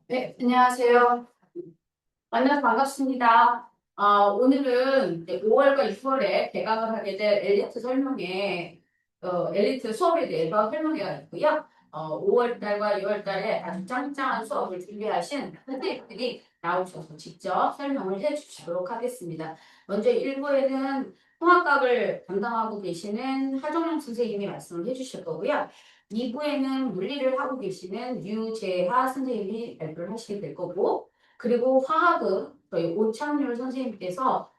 네, 안녕하세요. 만나서 반갑습니다. 오늘은 이제 5월과 6월에 개강을 하게 될 엘리트 설명회, 엘리트 수업에 대해서 설명회가 있고요. 5월 달과 6월 달에 아주 짱짱한 수업을 준비하신 선생님들이 나오셔서 직접 설명을 해주시도록 하겠습니다. 먼저 1부에는 통합학을 담당하고 계시는 하정영 선생님이 말씀을 해주실 거고요. 2부에는 물리를 하고 계시는 유재하 선생님이 발표를 하시게 될 거고, 그리고 화학은 저희 오창률 선생님께서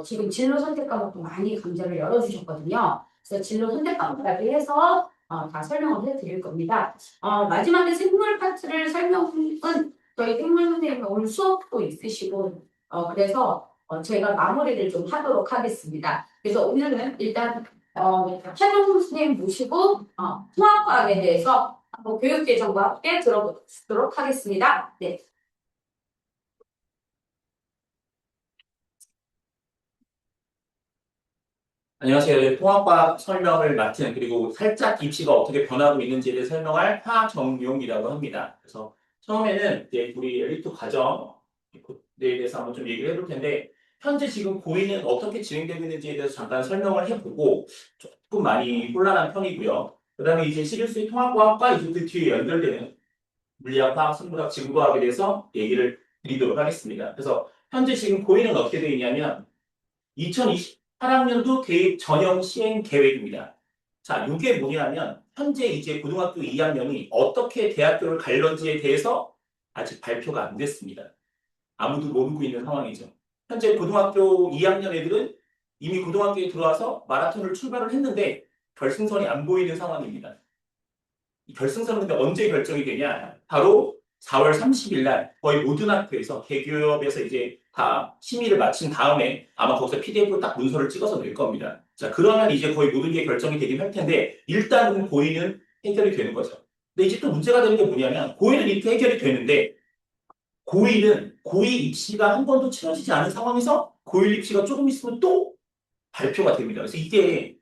지금 진로 선택 과목도 많이 강좌를 열어주셨거든요. 그래서 진로 선택 과목까지 해서 다 설명을 해드릴 겁니다. 마지막에 생물 파트를 설명은 저희 생물 선생님이 오늘 수업도 있으시고 그래서 제가 마무리를 좀 하도록 하겠습니다. 그래서 오늘은 일단 최종 선생님 모시고 통합과학에 대해서 한번 교육재정과 함께 들어보도록 하겠습니다. 네. 안녕하세요. 통합과학 설명을 맡은 그리고 살짝 입시가 어떻게 변하고 있는지에 대해 설명할 하정용이라고 합니다. 그래서 처음에는 이제 우리 엘리트 과정에 대해서 한번 좀 얘기를 해볼 텐데 현재 지금 고의는 어떻게 진행되고 있는지에 대해서 잠깐 설명을 해보고 조금 많이 혼란한 편이고요. 그다음에 이제 시리우스의 통합과학과 이제 그 뒤에 연결되는 물리학, 화학, 생물학, 지구과학에 대해서 얘기를 드리도록 하겠습니다. 그래서 현재 지금 고의는 어떻게 되어 있냐면 2028학년도 대입 전형 시행 계획입니다. 자, 이게 뭐냐면 현재 이제 고등학교 2학년이 어떻게 대학교를 갈런지에 대해서 아직 발표가 안 됐습니다. 아무도 모르고 있는 상황이죠. 현재 고등학교 2학년 애들은 이미 고등학교에 들어와서 마라톤을 출발을 했는데 결승선이 안 보이는 상황입니다. 이 결승선은 근데 언제 결정이 되냐? 바로 4월 30일 날 거의 모든 학교에서 대기업에서 이제 다 심의를 마친 다음에 아마 거기서 PDF로 딱 문서를 찍어서 낼 겁니다. 자, 그러면 이제 거의 모든 게 결정이 되긴 할 텐데 일단은 고의는 해결이 되는 거죠. 근데 이제 또 문제가 되는 게 뭐냐면 고의는 이렇게 해결이 되는데 고의는 고의 입시가 한 번도 치러지지 않은 상황에서 고의 입시가 조금 있으면 또 발표가 됩니다. 그래서 이게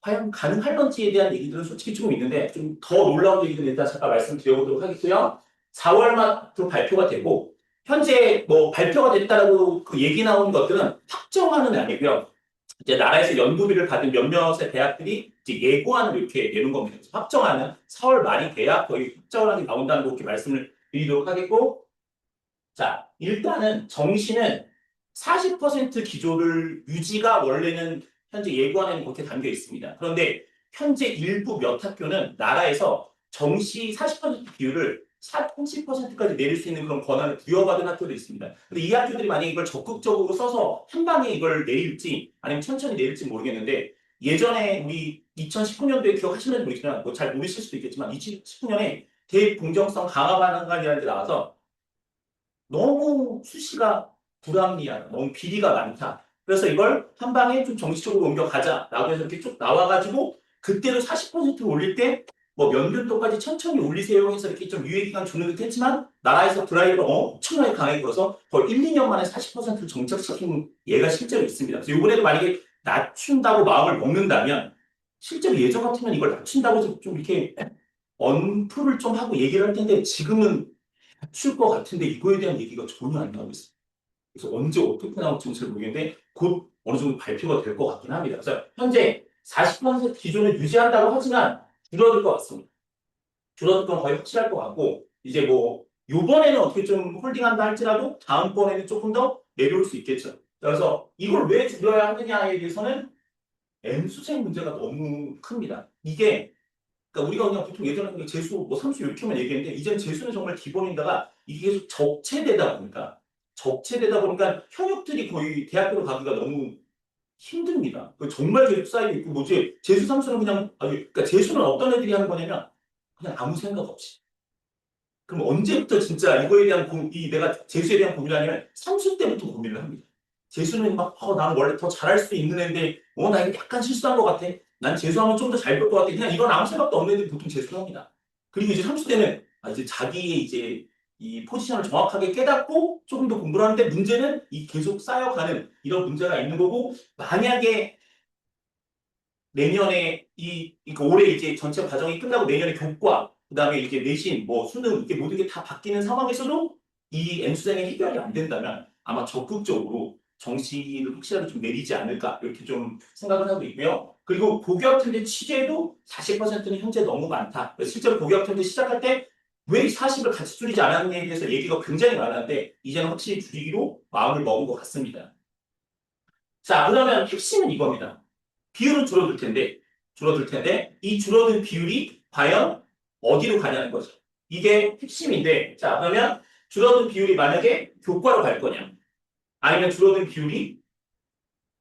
과연 가능할런지에 대한 얘기들은 솔직히 조금 있는데 좀 더 놀라운 얘기들은 일단 잠깐 말씀드려보도록 하겠고요. 4월 말로 발표가 되고 현재 뭐 발표가 됐다라고 그 얘기 나온 것들은 확정하는 아니고요. 이제 나라에서 연구비를 받은 몇몇의 대학들이 이제 예고안을 이렇게 내는 겁니다. 그래서 확정하는 4월 말이 돼야 거의 확정안이 나온다는 거 이렇게 말씀을 드리도록 하겠고 자, 일단은 정시는 40% 기조를 유지가 원래는 현재 예고안에는 그렇게 담겨 있습니다. 그런데 현재 일부 몇 학교는 나라에서 정시 40% 비율을 30%까지 내릴 수 있는 그런 권한을 부여받은 학교도 있습니다. 근데 이 학교들이 만약에 이걸 적극적으로 써서 한 방에 이걸 내릴지 아니면 천천히 내릴지 모르겠는데 예전에 우리 2019년도에 기억하시는지 모르겠지만 뭐 잘 모르실 수도 있겠지만 2019년에 대공정성 강화 방안이라는 게 나와서 너무 수시가 불합리하다. 너무 비리가 많다. 그래서 이걸 한 방에 좀 정식적으로 옮겨가자라고 해서 이렇게 쭉 나와가지고 그때도 40% 올릴 때 뭐 연결도까지 천천히 올리세요 해서 이렇게 좀 유예기간 주는 듯 했지만 나라에서 드라이브가 엄청나게 강하게 불어서 거의 1, 2년 만에 40%를 정착시킨 예가 실제로 있습니다. 그래서 이번에도 만약에 낮춘다고 마음을 먹는다면 실제로 예전 같으면 이걸 낮춘다고 좀 이렇게 언프를 좀 하고 얘기를 할 텐데 지금은 줄 것 같은데 이거에 대한 얘기가 전혀 안 나오고 있어요. 그래서 언제 어떻게 나올지는 잘 모르겠는데 곧 어느 정도 발표가 될 것 같긴 합니다. 그래서 현재 40% 기준을 유지한다고 하지만 줄어들 것 같습니다. 줄어들 건 거의 확실할 것 같고 이제 뭐 요번에는 어떻게 좀 홀딩한다 할지라도 다음번에는 조금 더 내려올 수 있겠죠. 그래서 이걸 왜 줄여야 하느냐에 대해서는 N수생 문제가 너무 큽니다. 이게 그러니까 우리가 그냥 보통 예전에 그냥 재수, 뭐 삼수 이렇게만 얘기했는데 이제는 재수는 정말 기본인다가 이게 계속 적체되다 보니까 현역들이 거의 대학교로 가기가 너무 힘듭니다. 정말 계속 쌓이고 있고 뭐지 재수 삼수는 그냥 아니 그러니까 재수는 어떤 애들이 하는 거냐면 그냥 아무 생각 없이 그럼 언제부터 진짜 이거에 대한 이 내가 재수에 대한 고민을 하냐면 삼수 때부터 고민을 합니다. 재수는 막 나는 원래 더 잘할 수 있는 애인데 나 이거 약간 실수한 것 같아. 난 재수하면 좀 더 잘 볼 것 같아. 그냥 이건 아무 생각도 없는 애들이 보통 재수를 합니다. 그리고 이제 삼수 때는 이제 자기의 이제 이 포지션을 정확하게 깨닫고 조금 더 공부를 하는데 문제는 이 계속 쌓여가는 이런 문제가 있는 거고 만약에 내년에 올해 이제 전체 과정이 끝나고 내년에 교과 그다음에 이제 내신, 뭐 수능 이게 모든 게 다 바뀌는 상황에서도 이 N수생이 해결이 안 된다면 아마 적극적으로 정시를 확실하게 좀 내리지 않을까 이렇게 좀 생각을 하고 있고요. 그리고 고교학생들 취재도 40%는 현재 너무 많다. 실제로 고교학생들 시작할 때 왜 40을 같이 줄이지 않았느냐에 대해서 얘기가 굉장히 많았는데 이제는 확실히 줄이기로 마음을 먹은 것 같습니다. 자, 그러면 핵심은 이겁니다. 비율은 줄어들 텐데 이 줄어든 비율이 과연 어디로 가냐는 거죠. 이게 핵심인데, 자, 그러면 줄어든 비율이 만약에 교과로 갈 거냐, 아니면 줄어든 비율이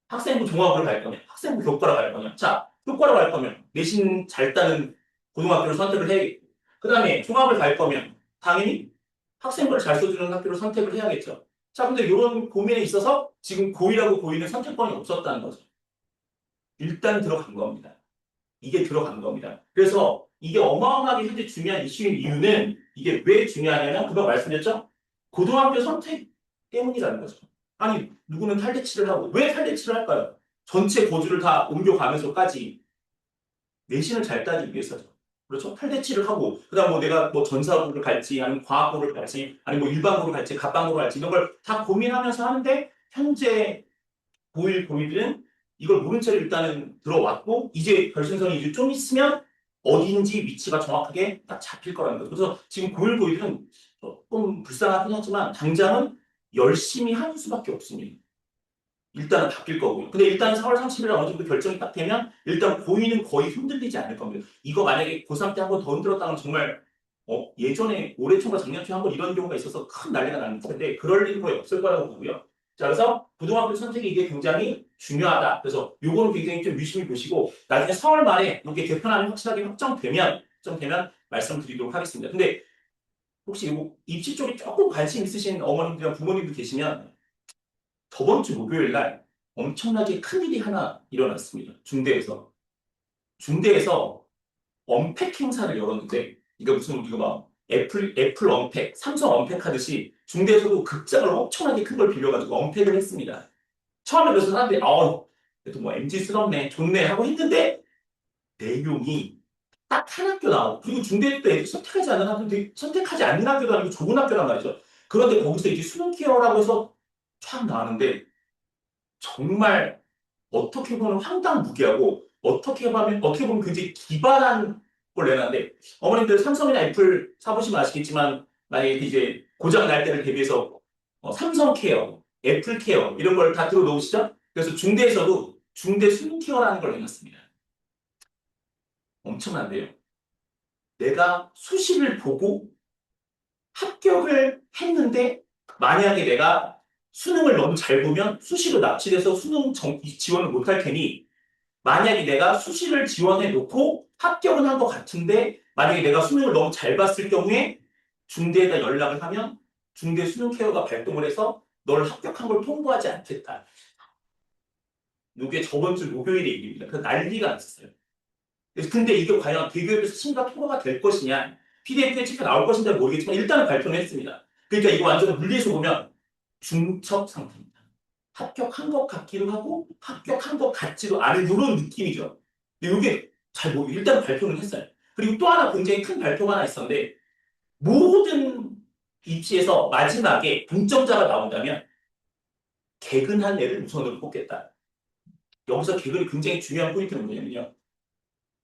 학생부 종합으로 갈 거냐, 학생부 교과로 갈 거냐. 자, 교과로 갈 거면 내신 잘 따는 고등학교를 선택을 해야겠고, 그 다음에 종합을 갈 거면 당연히 학생부를 잘 써주는 학교를 선택을 해야겠죠. 자, 근데 이런 고민에 있어서 지금 고1하고 고2는 선택권이 없었다는 거죠. 일단 들어간 겁니다. 이게 들어간 겁니다. 그래서 이게 어마어마하게 현재 중요한 이슈인 이유는 이게 왜 중요하냐면 그거 말씀드렸죠? 고등학교 선택 때문이라는 거죠. 아니 누구는 탈대치를 하고 왜 탈대치를 할까요? 전체 거주를 다 옮겨가면서까지 내신을 잘 따기 위해서죠. 그렇죠? 탈대치를 하고 그다음 뭐 내가 뭐 전사고를 갈지 아니면 과학고를 갈지 아니면 뭐 일반고를 갈지 갑반고를 갈지 이런 걸 다 고민하면서 하는데 현재 고1, 고2들은 이걸 모른 채로 일단은 들어왔고 이제 결승선이 이제 좀 있으면 어디인지 위치가 정확하게 딱 잡힐 거라는 거죠. 그래서 지금 고1, 고2들은 조금 불쌍하긴 하지만 당장은 열심히 하는 수밖에 없습니다. 일단은 바뀔 거고요. 근데 일단 4월 30일 어느 정도 결정이 딱 되면 일단 고2는 거의 흔들리지 않을 겁니다. 이거 만약에 고3 때 한 번 더 흔들었다면 정말 예전에 올해 초가 작년 초에 한 번 이런 경우가 있어서 큰 난리가 났을 텐데 그럴 일은 거의 없을 거라고 보고요. 자, 그래서 고등학교 선택이 이게 굉장히 중요하다. 그래서 요거는 굉장히 좀 유심히 보시고 나중에 4월 말에 이게 개편안이 확실하게 확정되면 말씀드리도록 하겠습니다. 근데 혹시 요 입시 쪽에 조금 관심 있으신 어머님들이나 부모님들 계시면 저번 주 목요일 날 엄청나게 큰일이 하나 일어났습니다. 중대에서 언팩 행사를 열었는데 이게 무슨 우리가 막 애플 언팩, 삼성 언팩 하듯이 중대에서도 극장을 엄청나게 큰 걸 빌려가지고 언팩을 했습니다. 처음에 그래서 사람들이 그래도 뭐 MZ스럽네, 좋네 하고 했는데 내용이 딱 한 학교 나오고 그리고 중대 때 애들 선택하지 않는 학교도 아니고 좋은 학교란 말이죠. 그런데 거기서 이제 수능 케어라고 해서 쫙 나왔는데 정말 어떻게 보면 황당무계하고 어떻게 보면 굉장히 기발한 걸 내놨는데 어머님들 삼성이나 애플 사보시면 아시겠지만 만약에 이제 고장 날 때를 대비해서 삼성 케어, 애플 케어 이런 걸 다 들어 놓으시죠? 그래서 중대에서도 중대 수능 케어라는 걸 내놨습니다. 엄청난데요. 내가 수시를 보고 합격을 했는데 만약에 내가 수능을 너무 잘 보면 수시로 납치돼서 수능 지원을 못할 테니 만약에 내가 수시를 지원해 놓고 합격은 한 것 같은데 만약에 내가 수능을 너무 잘 봤을 경우에 중대에다 연락을 하면 중대 수능 케어가 발동을 해서 널 합격한 걸 통보하지 않겠다. 이게 저번 주 목요일의 얘기입니다. 그 난리가 났었어요. 근데 이게 과연 대교육에서 심사 통과가 될 것이냐 PDF에 찍혀 나올 것인지 모르겠지만 일단은 발표는 했습니다. 그러니까 이거 완전 물리에서 보면 중첩 상태입니다. 합격한 것 같기도 하고 합격한 것 같지도 않은 이런 느낌이죠. 근데 이게 잘 모르고 일단 발표는 했어요. 그리고 또 하나 굉장히 큰 발표가 하나 있었는데 모든 입시에서 마지막에 동점자가 나온다면 개근한 애를 우선으로 뽑겠다. 여기서 개근이 굉장히 중요한 포인트는 뭐냐면요.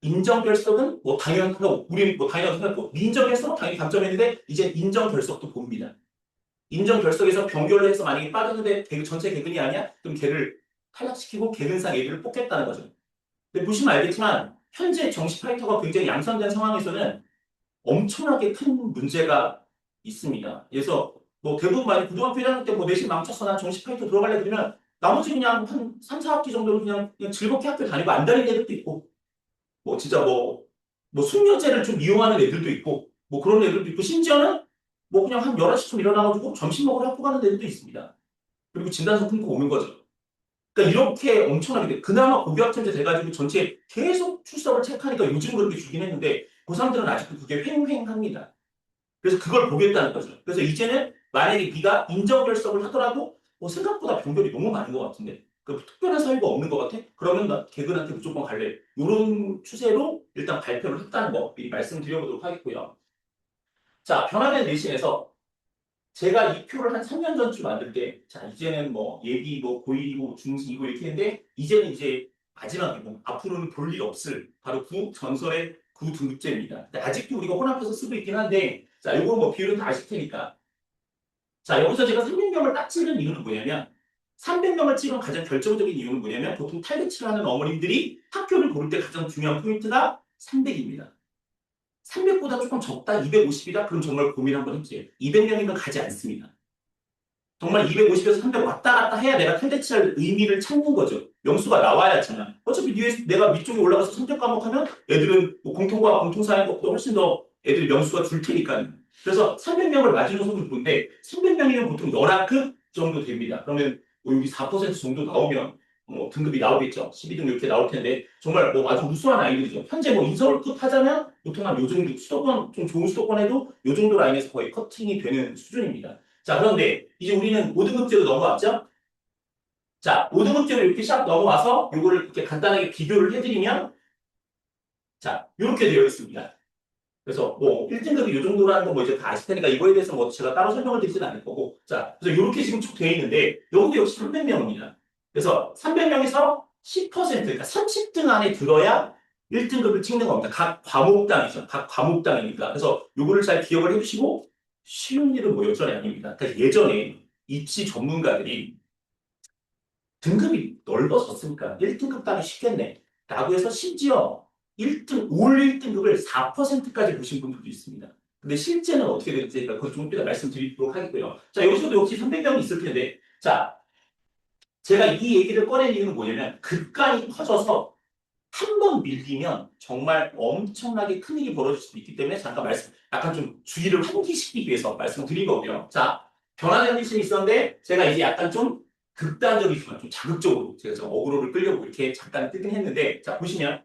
인정결석은 뭐 당연하고 우리는 뭐 당연하고 생각하고 민정결석은 당연히 감점했는데 이제 인정결석도 봅니다. 인정결석에서 변결을 해서 만약에 빠졌는데 전체 개근이 아니야? 그럼 걔를 탈락시키고 개근상 애들을 뽑겠다는 거죠. 근데 보시면 알겠지만 현재 정시 파이터가 굉장히 양산된 상황에서는 엄청나게 큰 문제가 있습니다. 그래서 뭐 대부분 많이 고등학교 1학년 때 뭐 내신 망쳤어 난 정시 파이터 들어갈래 그러면 나머지 그냥 한 3, 4학기 정도는 그냥 즐겁게 학교 다니고 안 다니는 애들도 있고 뭐 진짜 뭐 숙면제를 좀 이용하는 애들도 있고 뭐 그런 애들도 있고 심지어는 뭐 그냥 한 11시쯤 일어나가지고 점심 먹으러 학교 가는 애들도 있습니다. 그리고 진단서 끊고 오는 거죠. 그러니까 이렇게 엄청나게 그나마 고교학점제 돼가지고 전체 계속 출석을 체크하니까 요즘 그렇게 주긴 했는데 고3들은 아직도 그게 횡횡합니다. 그래서 그걸 보겠다는 거죠. 그래서 이제는 만약에 네가 인정결석을 하더라도 생각보다 병렬이 너무 많은 것 같은데 그 특별한 사유가 없는 것 같아? 그러면 나 개근한테 무조건 갈래. 이런 추세로 일단 발표를 했다는 거 미리 말씀드려보도록 하겠고요. 자, 변화된 내신에서 제가 이 표를 한 3년 전쯤 만들 때, 자, 이제는 뭐 예비, 뭐 고1이고 중식이고 이렇게 했는데, 이제는 이제 마지막이고, 앞으로는 볼 일 없을 바로 전설의 구등급제입니다. 근데 아직도 우리가 혼합해서 쓰고 있긴 한데, 자, 요거 뭐 비율은 다 아실 테니까. 자, 여기서 제가 300명을 딱 찍은 이유는 뭐냐면, 300명을 찍은 가장 결정적인 이유는 뭐냐면, 보통 탈배치를 하는 어머님들이 학교를 고를 때 가장 중요한 포인트가 300입니다. 300보다 조금 적다, 250이다? 그럼 정말 고민 한번 해보세요. 200명이면 가지 않습니다. 정말 250에서 300 왔다 갔다 해야 내가 탈대치할 의미를 찾는 거죠. 명수가 나와야 하잖아. 어차피 내가 위쪽에 올라가서 선택 과목 하면 애들은 뭐 공통과학, 공통사회 것보다 훨씬 더 애들이 명수가 줄 테니까요. 그래서 300명을 마지노선으로 보는데 300명이면 보통 열학급 정도 됩니다. 그러면 뭐 여기 4% 정도 나오면 뭐 등급이 나오겠죠. 12등 이렇게 나올 텐데 정말 뭐 아주 우수한 아이들이죠. 현재 뭐 인서울급 하자면 보통 한 요 정도 수도권 좀 좋은 수도권 해도 요 정도 라인에서 거의 커팅이 되는 수준입니다. 자, 그런데 이제 우리는 5등급제로 넘어왔죠? 자, 5등급제로 이렇게 샥 넘어와서 이거를 이렇게 간단하게 비교를 해드리면 자, 이렇게 되어 있습니다. 그래서 뭐 1등급이 이 정도라는 거 뭐 이제 다 아실 테니까 이거에 대해서 뭐 제가 따로 설명을 드리지는 않을 거고 자, 그래서 이렇게 지금 쭉 되어 있는데 여기도 역시 300명입니다. 그래서 300명에서 10% 그러니까 30등 안에 들어야 1등급을 찍는 겁니다. 각 과목당이죠. 각 과목당이니까. 그래서 요거를 잘 기억을 해주시고 쉬운 일은 뭐 여전히 아닙니다. 그러니까 예전에 입시 전문가들이 등급이 넓어졌으니까 1등급 따기 쉽겠네. 라고 해서 심지어 1등, 올 1등급을 4%까지 보신 분들도 있습니다. 근데 실제는 어떻게 될지 그걸 좀 이따 말씀드리도록 하겠고요. 자, 여기서도 역시 300명이 있을 텐데, 자, 제가 이 얘기를 꺼낸 이유는 뭐냐면, 급간이 커져서 한 번 밀리면 정말 엄청나게 큰일이 벌어질 수도 있기 때문에 잠깐 약간 좀 주의를 환기시키기 위해서 말씀드린 거고요. 자, 변화된 일이 있었는데, 제가 이제 약간 좀 극단적이지만 좀 자극적으로 제가 좀 어그로를 끌려고 이렇게 잠깐 뜨긴 했는데, 자, 보시면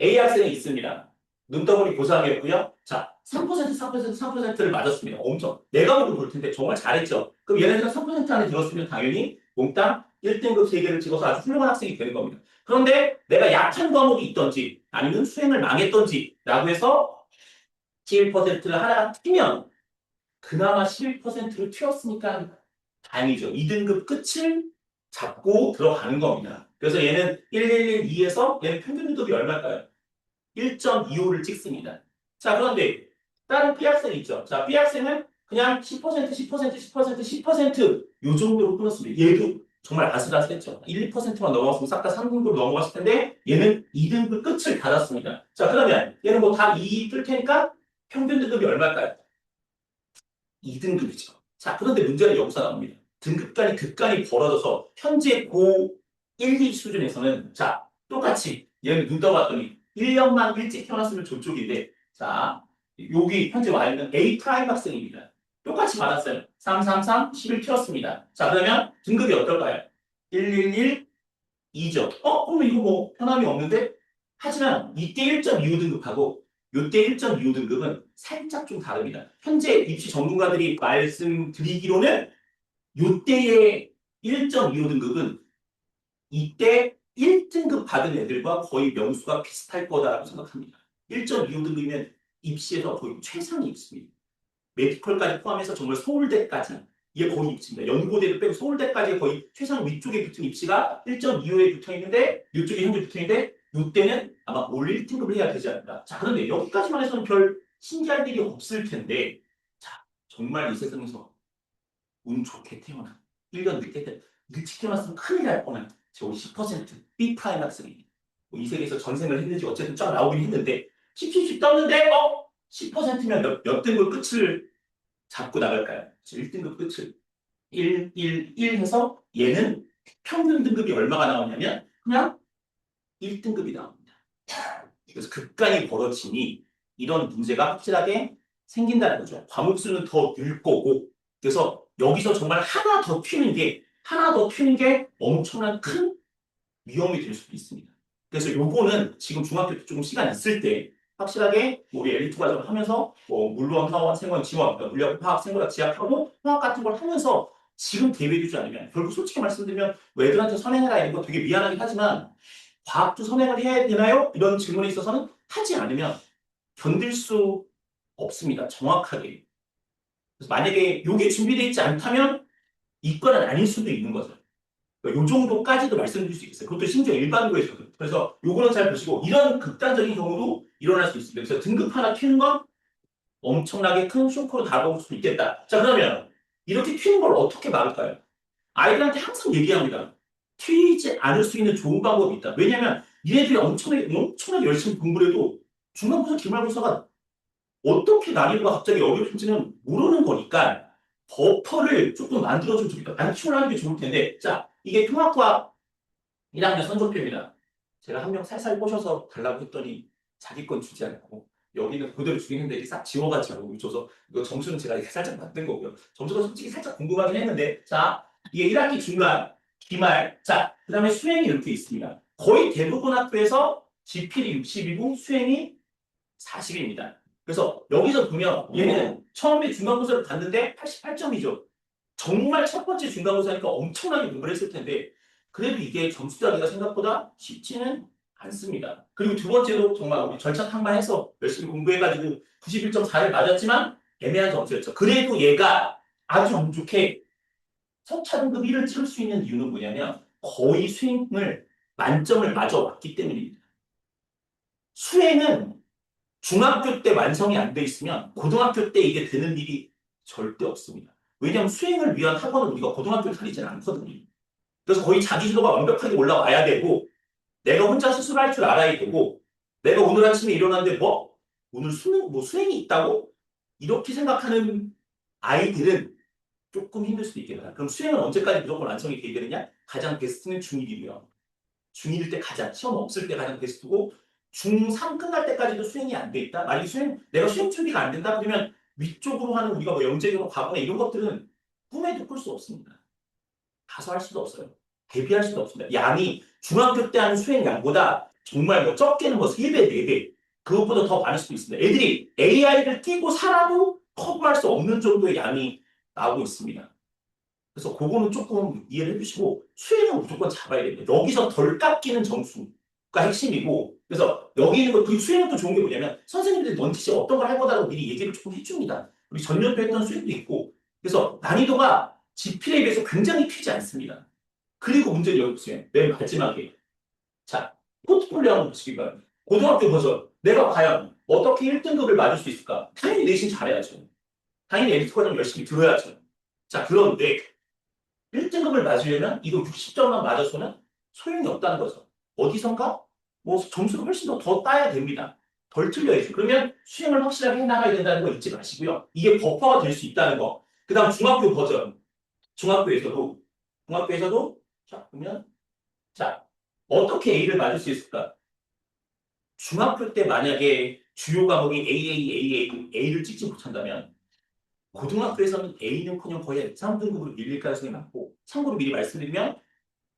A 학생이 있습니다. 눈덩어리 고3이었고요. 자, 3%, 3%, 3%를 맞았습니다. 엄청. 내가 보고 볼 텐데 정말 잘했죠. 그럼 얘네들은 3% 안에 들었으면 당연히 몽땅 1등급 3개를 찍어서 아주 훌륭한 학생이 되는 겁니다. 그런데 내가 약한 과목이 있던지 아니면 수행을 망했던지 라고 해서 11%를 하나가 튀면 그나마 11%를 튀었으니까 다행이죠. 2등급 끝을 잡고 들어가는 겁니다. 그래서 얘는 1112에서 얘는 평균 등급이 얼마일까요? 1.25를 찍습니다. 자, 그런데 다른 B학생이 있죠. 자, B학생은 그냥 10%, 10%, 10%, 10%요 정도로 끊었습니다. 얘도 정말 아슬아슬했죠. 1, 2%만 넘어갔으면 싹 다 3등급으로 넘어갔을 텐데 얘는 2등급 끝을 닫았습니다. 자, 그러면 얘는 뭐 다 2 뜰 테니까 평균 등급이 얼마일까요? 2등급이죠. 자, 그런데 문제는 여기서 나옵니다. 등급 간이 급간이 벌어져서 현재 고 1, 2 수준에서는 자, 똑같이 얘는 눈 떠봤더니 1년만 일찍 태어났으면 저쪽인데 자, 여기 현재 와 있는 A 프라임 학생입니다. 똑같이 받았어요. 3, 3, 3, 10을 튀었습니다. 자, 그러면 등급이 어떨까요? 111, 2죠. 그러면 이거 뭐 편함이 없는데? 하지만 이때 1.25등급하고 이때 1.25등급은 살짝 좀 다릅니다. 현재 입시 전문가들이 말씀드리기로는 이때의 1.25등급은 이때 1등급 받은 애들과 거의 명수가 비슷할 거다라고 생각합니다. 1.25등급이면 입시에서 거의 최상위 입시입니다. 메디컬까지 포함해서 정말 서울대까지 이게 거의 입시입니다. 연고대를 빼고 서울대까지 거의 최상 위쪽에 붙은 입시가 1.25에 붙어 있는데 이쪽에 현재 붙어 있는데 이때는 아마 올 1등급을 해야 되지 않을까. 자, 그런데 여기까지만 해서는 별 신기할 일이 없을 텐데 자, 정말 이 세상에서 운 좋게 태어나 1년 늦게 태어났으면 큰일 날 뻔한 저 10% B 프라임 학생이 이 세계에서 전생을 했는지 어쨌든 쫙 나오긴 했는데 10씩 떴는데 10%면 몇 등급 끝을 잡고 나갈까요? 1등급 끝을 1, 1, 1 해서 얘는 평균 등급이 얼마가 나오냐면 그냥 1등급이 나옵니다. 그래서 급간이 벌어지니 이런 문제가 확실하게 생긴다는 거죠. 과목 수는 더 늘 거고 그래서 여기서 정말 하나 더 튀는 게 엄청난 큰 위험이 될 수도 있습니다. 그래서 요거는 지금 중학교 때 조금 시간 있을 때 확실하게 우리 엘리트 과정을 하면서 뭐 물론 사원, 생원, 지원, 그러니까 물리학, 화학, 생물학, 지학하고 화학 같은 걸 하면서 지금 대비해주지 않으면 결국 솔직히 말씀드리면 뭐 애들한테 선행해라 이런 거 되게 미안하긴 하지만 과학도 선행을 해야 되나요? 이런 질문에 있어서는 하지 않으면 견딜 수 없습니다. 정확하게. 그래서 만약에 이게 준비되어 있지 않다면 이과는 아닐 수도 있는 거죠. 요 정도까지도 말씀드릴 수 있어요. 그것도 심지어 일반고에서도. 그래서 요거는 잘 보시고 이런 극단적인 경우도 일어날 수 있습니다. 그래서 등급 하나 튀는 건 엄청나게 큰 쇼크로 다가올 수 있겠다. 자, 그러면 이렇게 튀는 걸 어떻게 막을까요? 아이들한테 항상 얘기합니다. 튀지 않을 수 있는 좋은 방법이 있다. 왜냐하면 얘네들이 엄청나게 열심히 공부를 해도 중간고사, 기말고사가 어떻게 난이도가 갑자기 어려워질지는 모르는 거니까 버퍼를 조금 만들어주면 좋겠다. 단축을 하는 게 좋을 텐데 자, 이게 통합과학 1학년 성적표입니다. 제가 한 명 살살 꼬셔서 달라고 했더니 자기 건 주지 않고 여기는 그대로 주겠는데 이게 싹 지워가지고 줘서 이거 점수는 제가 이렇게 살짝 만든 거고요. 점수가 솔직히 살짝 궁금하긴 했는데 자, 이게 1학기 중간, 기말 자, 그 다음에 수행이 이렇게 있습니다. 거의 대부분 학교에서 지필이 60이고 수행이 40입니다. 그래서 여기서 보면 얘는 처음에 중간고사를 봤는데 88점이죠. 정말 첫 번째 중간고사니까 엄청나게 공부를 했을 텐데 그래도 이게 점수 따기가 생각보다 쉽지는 않습니다. 그리고 두 번째도 정말 우리 절차탕마해서 열심히 공부해가지고 91.4를 맞았지만 애매한 점수였죠. 그래도 얘가 아주 운 좋게 서차등급 1을 찍을 수 있는 이유는 뭐냐면 거의 수행을 만점을 맞아왔기 때문입니다. 수행은 중학교 때 완성이 안 돼 있으면 고등학교 때 이게 되는 일이 절대 없습니다. 왜냐하면 수행을 위한 학원을 우리가 고등학교를 다니지는 않거든요. 그래서 거의 자기주도가 완벽하게 올라와야 되고 내가 혼자 스스로 할 줄 알아야 되고 내가 오늘 아침에 일어났는데 뭐? 오늘 수행이 있다고? 이렇게 생각하는 아이들은 조금 힘들 수도 있겠다. 그럼 수행은 언제까지 무조건 완성이 돼야 되느냐? 가장 베스트는 중1이고요. 중1일 때 가장, 시험 없을 때 가장 베스트고 중3 끝날 때까지도 수행이 안 돼 있다? 만약에 내가 수행 준비가 안 된다? 그러면 위쪽으로 하는 우리가 뭐 영재교로 가거나 이런 것들은 꿈에도 꿀 수 없습니다. 가서 할 수도 없어요. 대비할 수도 없습니다. 양이 중학교 때 하는 수행 양보다 정말 뭐 적게는 뭐 3배, 4배 그것보다 더 많을 수도 있습니다. 애들이 AI를 끼고 살아도 커버할 수 없는 정도의 양이 나오고 있습니다. 그래서 그거는 조금 이해를 해주시고 수행은 무조건 잡아야 됩니다. 여기서 덜 깎이는 점수가 핵심이고 그래서 여기 있는 그 수행은 또 좋은 게 뭐냐면 선생님들이 넌티시 어떤 걸 해보다가 미리 얘기를 조금 해줍니다. 우리 전년도 했던 수행도 있고 그래서 난이도가 지필에 비해서 굉장히 크지 않습니다. 그리고 문제는 여기 보세요. 맨 마지막에 자 포트폴리오 한번 보시기 바랍니다. 고등학교 버전 내가 과연 어떻게 1등급을 맞을 수 있을까? 당연히 내신 잘해야죠. 당연히 에디트 과정 열심히 들어야죠. 자 그런데 1등급을 맞으려면 이거 60점만 맞아서는 소용이 없다는 거죠. 어디선가? 뭐 점수를 훨씬 더 따야 됩니다. 덜 틀려야죠. 그러면 수행을 확실하게 해나가야 된다는 거 잊지 마시고요. 이게 버퍼가 될 수 있다는 거. 그 다음 중학교 버전. 중학교에서도 자 보면 자 어떻게 A를 맞을 수 있을까? 중학교 때 만약에 주요 과목이 A를 찍지 못한다면 고등학교에서는 A는커녕 거의 3등급으로 밀릴 가능성이 많고 참고로 미리 말씀드리면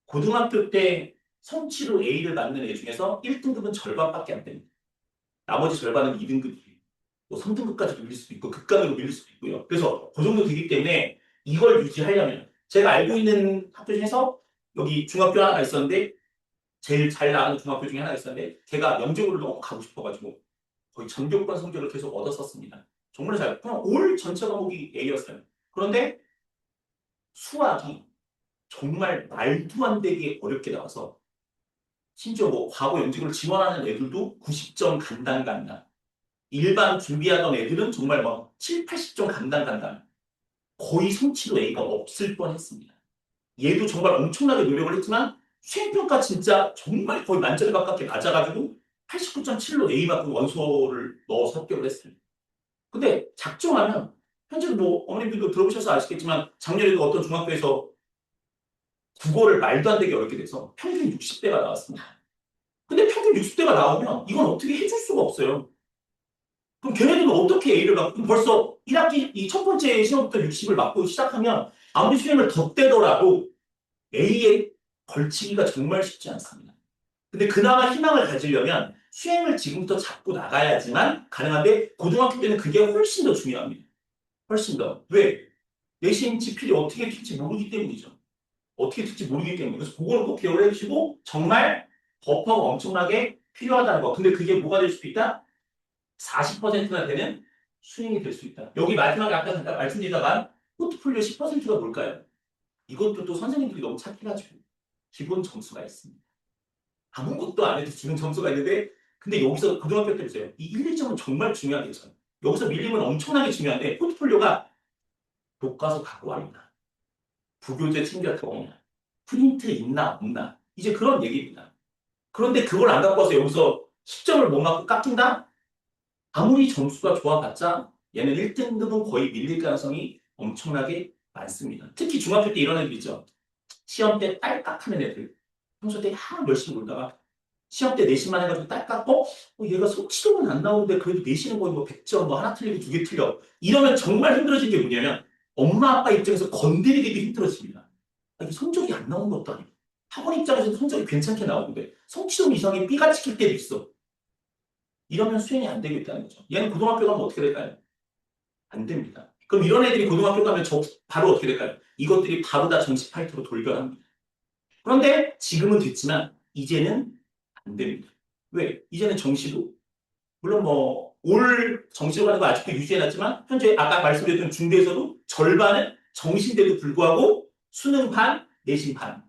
고등학교 때 성취로 A를 맞는 애 중에서 1등급은 절반밖에 안 됩니다. 나머지 절반은 2등급이에요. 또 3등급까지 밀릴 수도 있고 극간으로 밀릴 수도 있고요. 그래서 그 정도 되기 때문에 이걸 유지하려면 제가 알고 있는 학교 중에서 여기 중학교 하나 있었는데 제일 잘 나가는 중학교 중에 하나 있었는데 걔가 영재고를 너무 가고 싶어가지고 거의 전교권 성적을 계속 얻었었습니다. 정말 잘, 그냥 올 전체 과목이 A였어요. 그런데 수학이 정말 말도 안 되게 어렵게 나와서 심지어 뭐 과거 연직을 지원하는 애들도 90점 간당간당. 일반 준비하던 애들은 정말 막 7, 80점 간당간당. 거의 성취도 A가 없을 뻔했습니다. 얘도 정말 엄청나게 노력을 했지만 수행평가 진짜 정말 거의 만점에 가깝게 맞아가지고 89.7로 A 맞고 원서를 넣어서 합격을 했어요. 근데 작정하면 현재도 뭐 어머님들도 들어보셔서 아시겠지만 작년에도 어떤 중학교에서 국어를 말도 안 되게 어렵게 돼서 평균 60대가 나왔습니다. 근데 평균 60대가 나오면 이건 어떻게 해줄 수가 없어요. 그럼 걔네들은 어떻게 A를 맞고 벌써 1학기 이 첫 번째 시험부터 60을 맞고 시작하면 아무리 수행을 덧대더라도 A에 걸치기가 정말 쉽지 않습니다. 근데 그나마 희망을 가지려면 수행을 지금부터 잡고 나가야지만 가능한데 고등학교 때는 그게 훨씬 더 중요합니다. 훨씬 더. 왜? 내신 지필이 어떻게 튈지 모르기 때문이죠. 어떻게 될지 모르기 때문에. 그래서 그거는 꼭 기억을 해주시고, 정말 버퍼가 엄청나게 필요하다는 거. 근데 그게 뭐가 될 수도 있다? 40%나 되는 수익이 될 수 있다. 여기 마지막에 아까 잠깐 말씀드리다만, 포트폴리오 10%가 뭘까요? 이것도 또 선생님들이 너무 착해가지고, 기본 점수가 있습니다. 아무것도 안 해도 주는 점수가 있는데, 근데 여기서 고등학교 때 보세요. 이 1, 2점은 정말 중요하게 요 여기서 밀리면 엄청나게 중요한데, 포트폴리오가 교과서 갖고 와있나? 부교재 챙겼다 오냐? 프린트 있나 없나? 이제 그런 얘기입니다. 그런데 그걸 안 갖고 와서 여기서 10점을 못 맞고 깎인다? 아무리 점수가 좋아봤자 얘는 1등급은 거의 밀릴 가능성이 엄청나게 많습니다. 특히 중학교 때 이런 애들 있죠. 시험 때 딸깍하는 애들. 평소 때 열심히 놀다가 시험 때 내신만 해가지고 딸깍, 얘가 속치도는 안 나오는데 그래도 내신은 거의 뭐 100점, 뭐 하나 틀리고 두 개 틀려. 이러면 정말 힘들어진 게 뭐냐면 엄마 아빠 입장에서 건드리기도 힘들어집니다. 아니, 성적이 안 나온 것도 아니고 학원 입장에서는 성적이 괜찮게 나오는데 성취점 이상의 B가 찍힐 때도 있어. 이러면 수행이 안 되겠다는 거죠. 얘는 고등학교 가면 어떻게 될까요? 안 됩니다. 그럼 이런 애들이 고등학교 가면 바로 어떻게 될까요? 이것들이 바로 다 정시 파이터로 돌변합니다. 그런데 지금은 됐지만 이제는 안 됩니다. 왜? 이제는 정시도 물론 뭐 올 정시로 가는 거 아직도 유지해놨지만 현재 아까 말씀드렸던 중대에서도 절반은 정시인데도 불구하고 수능 반, 내신 반을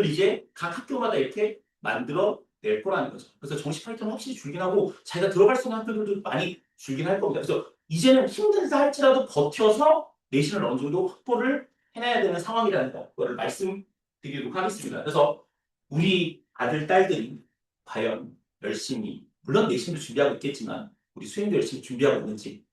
이제 각 학교마다 이렇게 만들어 낼 거라는 거죠. 그래서 정시 파이터는 확실히 줄긴 하고 자기가 들어갈 수 있는 학교들도 많이 줄긴 할 겁니다. 그래서 이제는 힘들다 할지라도 버텨서 내신을 어느 정도 확보를 해놔야 되는 상황이라는 거를 말씀드리도록 하겠습니다. 그래서 우리 아들, 딸들이 과연 열심히 물론 내신도 준비하고 있겠지만 우리 수행도 열심히 준비하고 있는지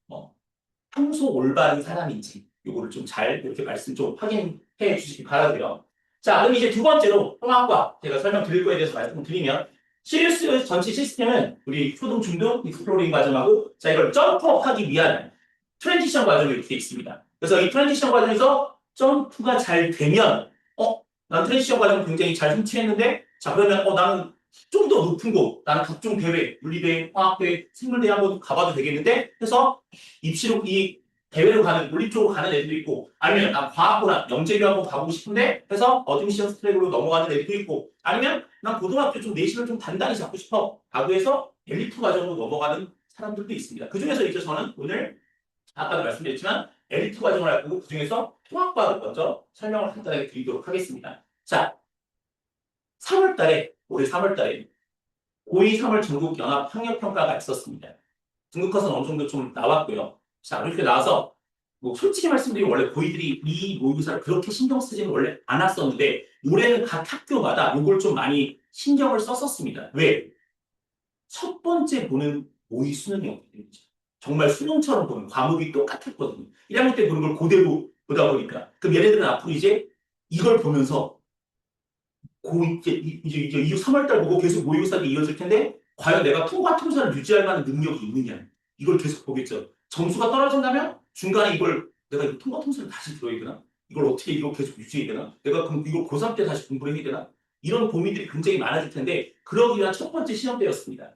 평소 올바른 사람인지 요거를 좀 잘 이렇게 말씀 좀 확인해 주시기 바라고요. 자, 그럼 이제 두 번째로 통합과 제가 설명드릴 거에 대해서 말씀드리면 시리우스 전체 시스템은 우리 초등, 중등, 익스플로링 과정하고 자 이걸 점프업하기 위한 트랜지션 과정이 이렇게 있습니다. 그래서 이 트랜지션 과정에서 점프가 잘 되면 난 트랜지션 과정을 굉장히 잘 성취했는데 자 그러면 나는 좀 더 높은 곳, 나는 각종 대회, 물리대회, 화학대회, 생물대회 한번 가봐도 되겠는데 해서 입시로 이 대회로 가는, 물리 쪽으로 가는 애들도 있고 아니면 과학고나 영재교 한번 가보고 싶은데 해서 어드미션 스트랙으로 넘어가는 애들도 있고 아니면 난 고등학교 좀 내신을 좀 단단히 잡고 싶어 라고 해서 엘리트 과정으로 넘어가는 사람들도 있습니다. 그 중에서 이제 저는 오늘 아까도 말씀드렸지만 엘리트 과정을 할 거고 그 중에서 통합과를 먼저 설명을 간단하게 드리도록 하겠습니다. 자, 3월 달에 올해 3월 달에 고2 3월 전국 연합 학력평가가 있었습니다. 등급컷은 어느 정도 좀 나왔고요. 자, 이렇게 나와서 뭐 솔직히 말씀드리면 원래 고2들이 이 모의고사를 그렇게 신경 쓰지는 원래 않았었는데 올해는 각 학교마다 이걸 좀 많이 신경을 썼었습니다. 왜? 첫 번째 보는 모의 수능이었기 때문이죠. 정말 수능처럼 보는 과목이 똑같았거든요. 1학년 때 보는 걸 그대로 보다 보니까 그럼 얘네들은 앞으로 이제 이걸 보면서 이제 3월달 보고 계속 모의고사가 이어질 텐데 과연 내가 통과 통사를 유지할 만한 능력이 있느냐 이걸 계속 보겠죠. 점수가 떨어진다면 중간에 내가 이거 통과 통사를 다시 들어야 되나? 이걸 어떻게 이거 계속 유지해야 되나? 내가 그럼 이걸 고3 때 다시 공부를 해야 되나? 이런 고민들이 굉장히 많아질 텐데 그러기 위한 첫 번째 시험 때였습니다.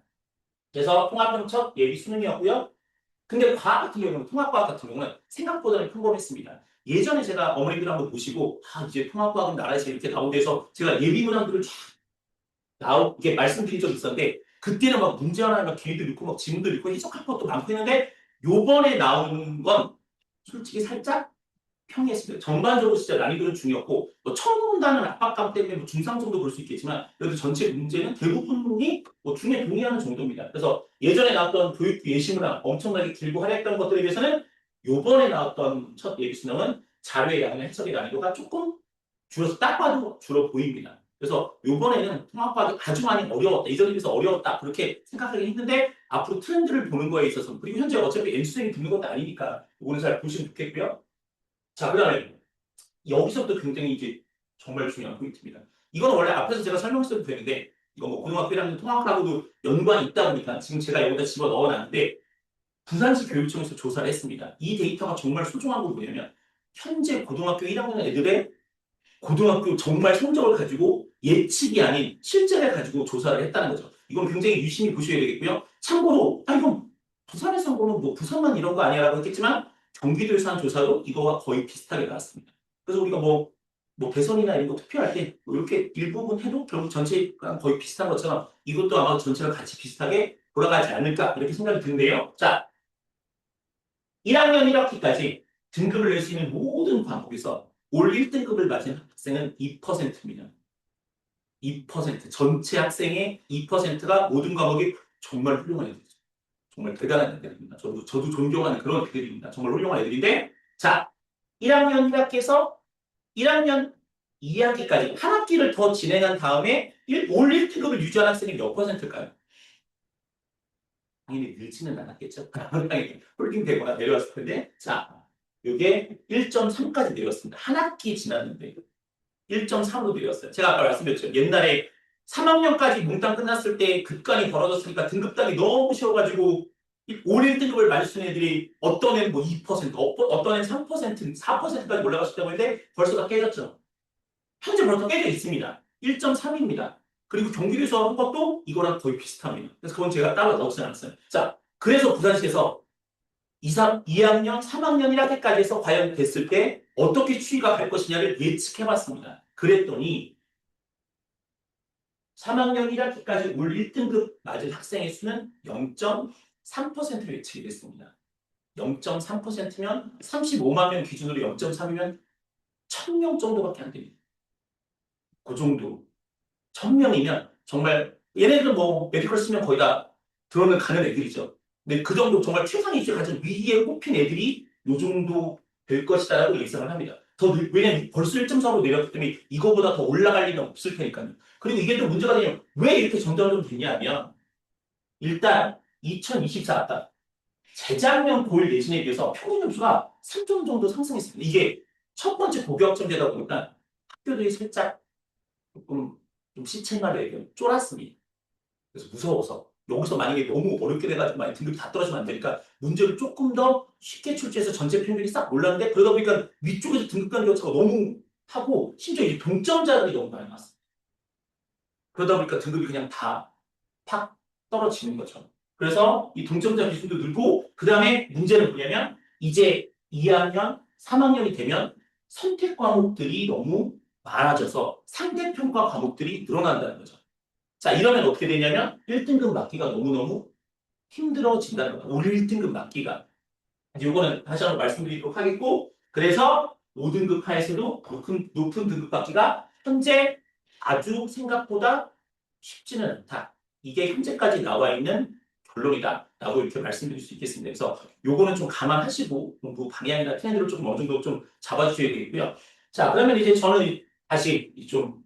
그래서 통합형 첫 예비 수능이었고요. 근데 과학 같은 경우는 통합과학 같은 경우는 생각보다는 평범했습니다. 예전에 제가 어머니들 한번 보시고 이제 통합과학은 나라에서 이렇게 나온대서 제가 예비 문항들을 이게 말씀드린 적이 있었는데 그때는 막 문제 하나에 막 길이도 넣고 막 지문도 넣고 해석할 것도 많고 했는데 요번에 나오는 건 솔직히 살짝 평이했습니다. 전반적으로 진짜 난이도는 중이었고 뭐 처음 본다는 압박감 때문에 뭐 중상 정도 볼 수 있겠지만 그래도 전체 문제는 대부분이 뭐 중에 동의하는 정도입니다. 그래서 예전에 나왔던 교육부 예시문항 엄청나게 길고 화려했던 것들에 비해서는 요번에 나왔던 첫 예비 수능은 자료의 양이나 해석의 난이도가 조금 줄어서 딱 봐도 줄어 보입니다. 그래서 요번에는 통합과학이 아주 많이 어려웠다. 이전에 비해서 어려웠다. 그렇게 생각하긴 했는데 앞으로 트렌드를 보는 거에 있어서 그리고 현재 어차피 N수생이 붙는 것도 아니니까 이거는 잘 보시면 좋겠고요. 자, 그 다음에 여기서부터 굉장히 이제 정말 중요한 포인트입니다. 이건 원래 앞에서 제가 설명했어도 되는데 이거 뭐 고등학교 1학년 통합하고도 연관이 있다 보니까 지금 제가 여기다 집어 넣어놨는데 부산시 교육청에서 조사를 했습니다. 이 데이터가 정말 소중한 건 뭐냐면 현재 고등학교 1학년 애들의 고등학교 정말 성적을 가지고 예측이 아닌 실제를 가지고 조사를 했다는 거죠. 이건 굉장히 유심히 보셔야 되겠고요. 참고로 이건 부산에서 한 거는 뭐 부산만 이런 거 아니라고 했겠지만 경기도에서 한 조사로 이거와 거의 비슷하게 나왔습니다. 그래서 우리가 뭐 대선이나 이런 거 투표할 때 이렇게 일부분 해도 결국 전체랑 거의 비슷한 것처럼 이것도 아마 전체랑 같이 비슷하게 돌아가지 않을까 이렇게 생각이 드는데요. 자, 1학년 1학기까지 등급을 낼 수 있는 모든 과목에서 올 1등급을 맞은 학생은 2%입니다. 2%. 전체 학생의 2%가 모든 과목이 정말 훌륭한 애들이죠. 정말 대단한 애들입니다. 저도 존경하는 그런 애들입니다. 정말 훌륭한 애들인데, 자, 1학년 1학기에서 1학년 2학기까지 한 학기를 더 진행한 다음에 올 1등급을 유지한 학생이 몇 %일까요? 당연히 늘지는 않았겠죠. 당연히 홀딩되거나 내려왔을 텐데, 자, 이게 1.3까지 내렸습니다. 한 학기 지났는데 1.3으로 내렸어요. 제가 아까 말씀드렸죠. 옛날에 3학년까지 몽땅 끝났을 때 급간이 벌어졌으니까 등급단이 너무 쉬워가지고 올 1등급을 맞을 수 있는 애들이 어떤 애는 뭐 2%, 어떤 애는 3%, 4%까지 올라갔었다고 했는데 벌써 다 깨졌죠. 현재 벌써 깨져 있습니다. 1.3입니다. 그리고 경기도에서 한 것도 이거랑 거의 비슷합니다. 그래서 그건 제가 따로 넣지 않았어요. 자, 그래서 부산시에서 2학년, 3학년 1학기까지 해서 과연 됐을 때 어떻게 추이가 갈 것이냐를 예측해봤습니다. 그랬더니 3학년 1학기까지 올 1등급 맞은 학생의 수는 0.3%로 예측이 됐습니다. 0.3%면 35만 명 기준으로 0.3이면 1000명 정도밖에 안 됩니다. 그 정도. 1000명이면 정말 얘네들은 뭐 메디컬 쓰면 거의 다 들어는 가는 애들이죠. 근데 그 정도 정말 최상위 입시를 가진 위기에 꼽힌 애들이 요 정도 될 것이다라고 예상을 합니다. 왜냐면 벌써 1.4로 내렸기 때문에 이거보다 더 올라갈 리는 없을 테니까요. 그리고 이게 또 문제가 되냐면 왜 이렇게 점점 되냐면 일단 2024 재작년 고일 내신에 비해서 평균 점수가 3점 정도 상승했습니다. 이게 첫 번째 고교학점제다 보니까 학교들이 살짝 조금 좀 시책말로 얘기하면 쫄았습니다. 그래서 무서워서 여기서 만약에 너무 어렵게 돼가지고 만약 등급이 다 떨어지면 안 되니까 문제를 조금 더 쉽게 출제해서 전체 평균이 싹 올랐는데 그러다 보니까 위쪽에서 등급 간 격차가 너무 하고 심지어 이제 동점자들이 너무 많이 나왔어요. 그러다 보니까 등급이 그냥 다 팍 떨어지는 거죠. 그래서 이 동점자 비중도 늘고 그 다음에 문제는 뭐냐면 이제 2학년, 3학년이 되면 선택 과목들이 너무 많아져서 상대평가 과목들이 늘어난다는 거죠. 자, 이러면 어떻게 되냐면 1등급 맞기가 너무너무 힘들어진다는 거예요. 올 1등급 맞기가. 이거는 다시 한번 말씀드리도록 하겠고, 그래서 5등급 하에서도 높은 등급 받기가 현재 아주 생각보다 쉽지는 않다. 이게 현재까지 나와 있는 결론이다. 라고 이렇게 말씀드릴 수 있겠습니다. 그래서 요거는 좀 감안하시고 공부 방향이나 트렌드를 조금 어느 정도 좀 잡아주셔야 되겠고요. 자, 그러면 이제 저는 다시 좀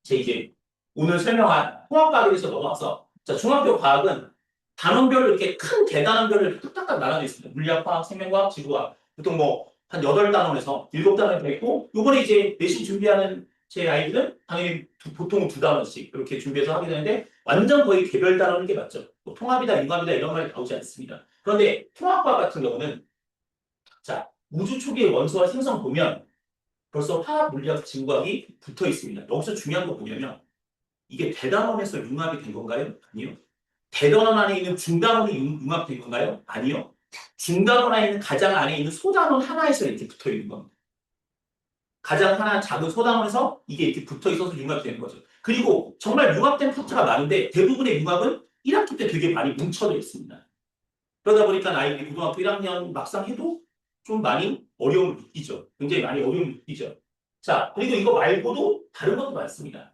제 이제 오늘 설명한 통합과학에서 넘어와서 자, 중학교 과학은 단원별로 이렇게 큰 대단원별로 이렇게 뚝딱딱 나눠져 있습니다. 물리학과학, 생명과학, 지구과학. 보통 뭐 한 8단원에서 7단원이 되어 있고 요번에 이제 내신 준비하는 제 아이들은 당연히 보통 2단원씩 이렇게 준비해서 하게 되는데 완전 거의 개별 단원인 게 맞죠. 뭐 통합이다, 융합이다 이런 말이 나오지 않습니다. 그런데 통합과학 같은 경우는 자, 우주 초기의 원소와 생성 보면 벌써 화학, 물리학, 지구과학이 붙어 있습니다. 여기서 중요한 거 뭐냐면 이게 대단원에서 융합이 된 건가요? 아니요. 대단원 안에 있는 중단원이 융합된 건가요? 아니요. 중단원 안에 있는 가장 안에 있는 소단원 하나에서 이렇게 붙어 있는 겁니다. 가장 하나 작은 소단원에서 이게 이렇게 붙어 있어서 융합이 되는 거죠. 그리고 정말 융합된 파트가 많은데 대부분의 융합은 1학기 때 되게 많이 뭉쳐져 있습니다. 그러다 보니까 아이들이 고등학교 1학년 막상 해도 좀 많이 어려움을 느끼죠. 굉장히 많이 어려움을 느끼죠. 자, 그리고 이거 말고도 다른 것도 많습니다.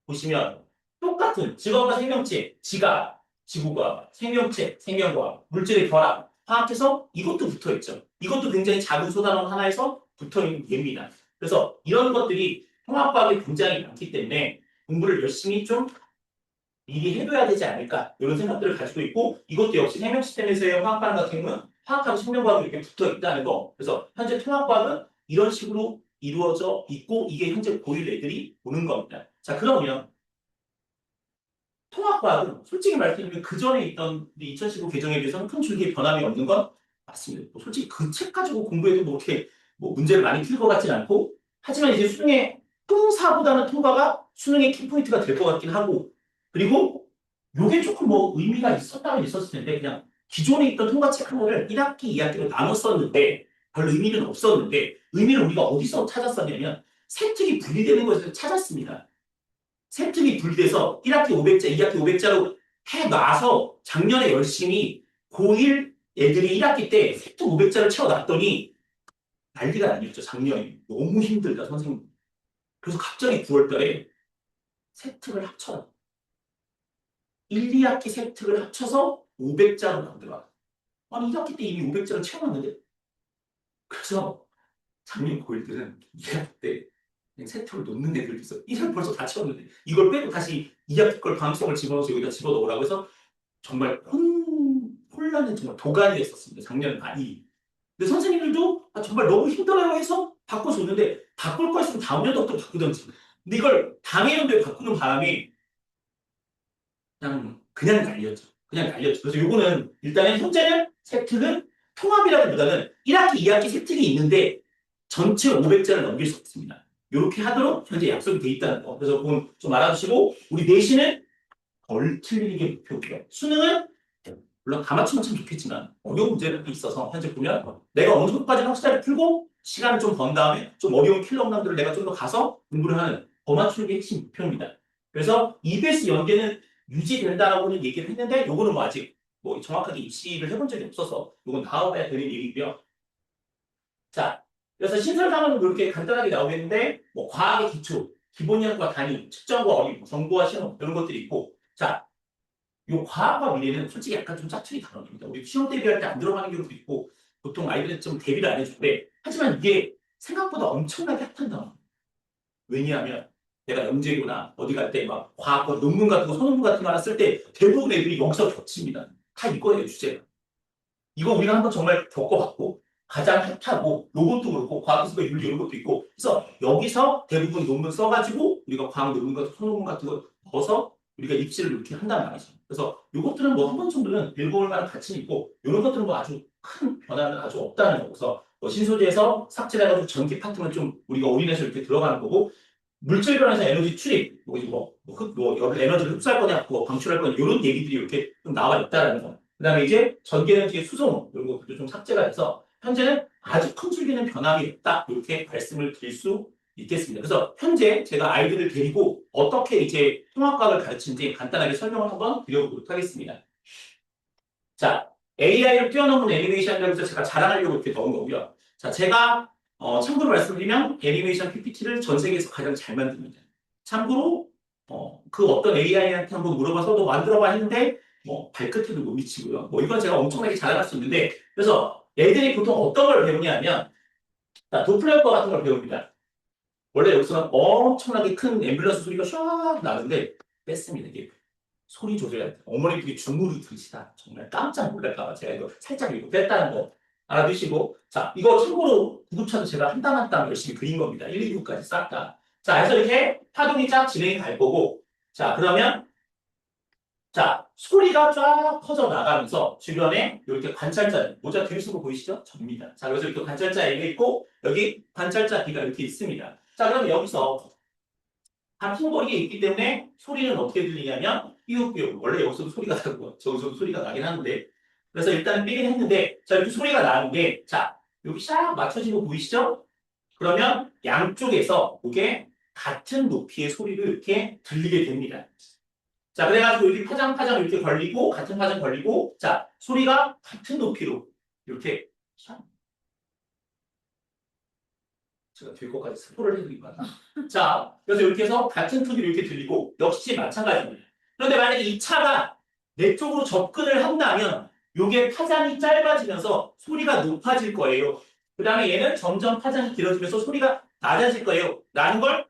보시면 똑같은 직업과 생명체, 지각, 지구과학, 생명체, 생명과학, 물질의 결합, 화학해서 이것도 붙어있죠. 이것도 굉장히 작은 소단원 하나에서 붙어있는 예입니다. 그래서 이런 것들이 통합과학이 굉장히 많기 때문에 공부를 열심히 좀 미리 해둬야 되지 않을까 이런 생각들을 가지고 있고 이것도 역시 생명 시스템에서의 화학반응 같은 경우는 화학하고 생명과학이 이렇게 붙어 있다는 거. 그래서 현재 통합과학은 이런 식으로 이루어져 있고 이게 현재 고1 애들이 보는 겁니다. 자, 그러면 통합과학은 솔직히 말씀드리면 그 전에 있던 2015 개정에 비해서는 큰 줄기의 변함이 없는 건 맞습니다. 뭐 솔직히 그 책 가지고 공부해도 뭐 이렇게 뭐 문제를 많이 풀 것 같지는 않고 하지만 이제 수능의 통사보다는 통과가 수능의 키포인트가 될 것 같긴 하고 그리고 요게 조금 뭐 의미가 있었다면 있었을 텐데 그냥 기존에 있던 통과 체크를 1학기, 2학기로 나눴었는데 별로 의미는 없었는데 의미를 우리가 어디서 찾았었냐면 세특이 분리되는 것에서 찾았습니다. 세특이 분리돼서 1학기 500자, 2학기 500자로 해놔서 작년에 열심히 고1 애들이 1학기 때 세특 500자를 채워놨더니 난리가 아니었죠. 작년에. 너무 힘들다, 선생님. 그래서 갑자기 9월 달에 세특을 합쳐라. 1, 2학기 세특을 합쳐서 500자로 만들어. 아니, 1학기 때 이미 500자를 채워놨는데. 그래서 작년 고1들은 2학기 때 그냥 세특을 놓는 애들이 있어. 1학 벌써 다 채웠는데. 이걸 빼고 다시 2학기 걸 방송을 집어넣어서 여기다 집어넣으라고 해서 정말 혼란은 정말 도가니 됐었습니다. 작년 많이. 근데 선생님들도 정말 너무 힘들어요 해서 바꿔줬는데 바꿀 거 있으면 다음 연도부터 바꾸던지. 근데 이걸 당해 연도에 바꾸는 바람에 그냥 날렸죠. 그냥 날렸죠. 그래서 요거는 일단은 현재는 세특은 통합이라기보다는 1학기, 2학기 세특이 있는데 전체 500자를 넘길 수 없습니다. 이렇게 하도록 현재 약속이 돼 있다는 거. 그래서 그건 좀 알아두시고 우리 내신은 덜 틀리게 목표고요. 수능은 물론 다 맞추면 참 좋겠지만 어려운 문제들이 있어서 현재 보면 내가 어느 정도까지 확실하게 풀고 시간을 좀 번 다음에 좀 어려운 킬러문항들을 내가 좀 더 가서 공부를 하는 더 맞추는 게 핵심 목표입니다. 그래서 EBS 연계는 유지된다라고는 얘기를 했는데 요거는 뭐 아직 뭐 정확하게 입시를 해본 적이 없어서 요건 나와봐야 되는 얘기고요. 자, 그래서 신설 단원은 이렇게 간단하게 나오겠는데 뭐 과학의 기초, 기본형과 단위, 측정과 어림, 정보와 시험 이런 것들이 있고 자, 요 과학과 미래는 솔직히 약간 좀 짜투리 단어입니다. 우리 시험 대비할 때 안 들어가는 경우도 있고 보통 아이들은 좀 대비를 안 해주는데 하지만 이게 생각보다 엄청나게 핫한 단어. 왜냐하면 내가 영재고나 어디 갈 때 막 과학과 논문 같은 거, 소논문 같은 거 하나 쓸 때 대부분 애들이 여기서 겹칩니다. 다 이거예요, 주제가. 이거 우리가 한번 정말 겪어봤고 가장 핫하고 로봇도 그렇고 과학기술과 윤리 이런 것도 있고 그래서 여기서 대부분 논문 써가지고 우리가 과학 논문 같은 소논문 같은 거 넣어서 우리가 입시를 이렇게 한단 말이죠. 그래서 이것들은 뭐 한 번 정도는 읽어볼 만한 가치는 있고 이런 것들은 뭐 아주 큰 변화는 아주 없다는 거. 그래서 뭐 신소재에서 삭제해가지고 전기 파트는 좀 우리가 올인해서 이렇게 들어가는 거고 물질 변화에서 에너지 출입, 에너지를 흡수할 거냐, 뭐 방출할 거냐 이런 얘기들이 이렇게 좀 나와 있다는 거. 그다음에 이제 전기에너지 수송 이런 것들도 좀 삭제가 돼서 현재는 아주 큰 줄기는 변함이 없다 이렇게 말씀을 드릴 수 있겠습니다. 그래서 현재 제가 아이들을 데리고 어떻게 이제 통합과학을 가르치는지 간단하게 설명을 한번 드려보도록 하겠습니다. 자, AI를 뛰어넘은 애니메이션이라고 해서 제가 자랑하려고 이렇게 넣은 거고요. 자, 제가 참고로 말씀드리면 애니메이션 PPT를 전 세계에서 가장 잘 만듭니다. 참고로 그 어떤 AI한테 한번 물어봐서 너 만들어봐 했는데 뭐 발끝에도 못 미치고요. 뭐 이건 제가 엄청나게 자랑할 수 있는데 그래서 애들이 보통 어떤 걸 배우냐면 자, 도플러거 같은 걸 배웁니다. 원래 여기서는 엄청나게 큰 앰뷸런스 소리가 샥 나는데 뺐습니다. 이게 소리 조절해야 돼. 어머니들이 중물을 들으시다. 정말 깜짝 놀랄까봐 제가 이거 살짝 이거 뺐다는 거 알아두시고 자, 이거 참고로 구급차도 제가 한 땀 한 땀 열심히 그린 겁니다. 1, 2, 9까지 싹 다. 자, 그래서 이렇게 파동이 쫙 진행이 갈 거고 자, 그러면 자, 소리가 쫙 퍼져 나가면서 주변에 이렇게 관찰자, 모자 뒤에 쓰고 보이시죠? 접니다. 자, 그래서 이렇게 관찰자 A가 있고 여기 관찰자 B가 이렇게 있습니다. 자, 그럼 여기서 같은 거리에 있기 때문에 소리는 어떻게 들리냐면 삐걱삐걱. 원래 여기서도 소리가 나고 저기서도 소리가 나긴 하는데 그래서 일단은 삐긴 했는데 자, 이렇게 소리가 나는데 자, 여기 싹 맞춰진 거 보이시죠? 그러면 양쪽에서 이게 같은 높이의 소리를 이렇게 들리게 됩니다. 자, 그래가지고 여기 파장파장 이렇게 걸리고, 같은 파장 걸리고, 자, 소리가 같은 높이로 이렇게, 제가 될 것까지 스포를 해드리거나. 자, 그래서 이렇게 해서 같은 크기로 이렇게 들리고, 역시 마찬가지입니다. 그런데 만약에 이 차가 내 쪽으로 접근을 한다면, 요게 파장이 짧아지면서 소리가 높아질 거예요. 그 다음에 얘는 점점 파장이 길어지면서 소리가 낮아질 거예요. 라는 걸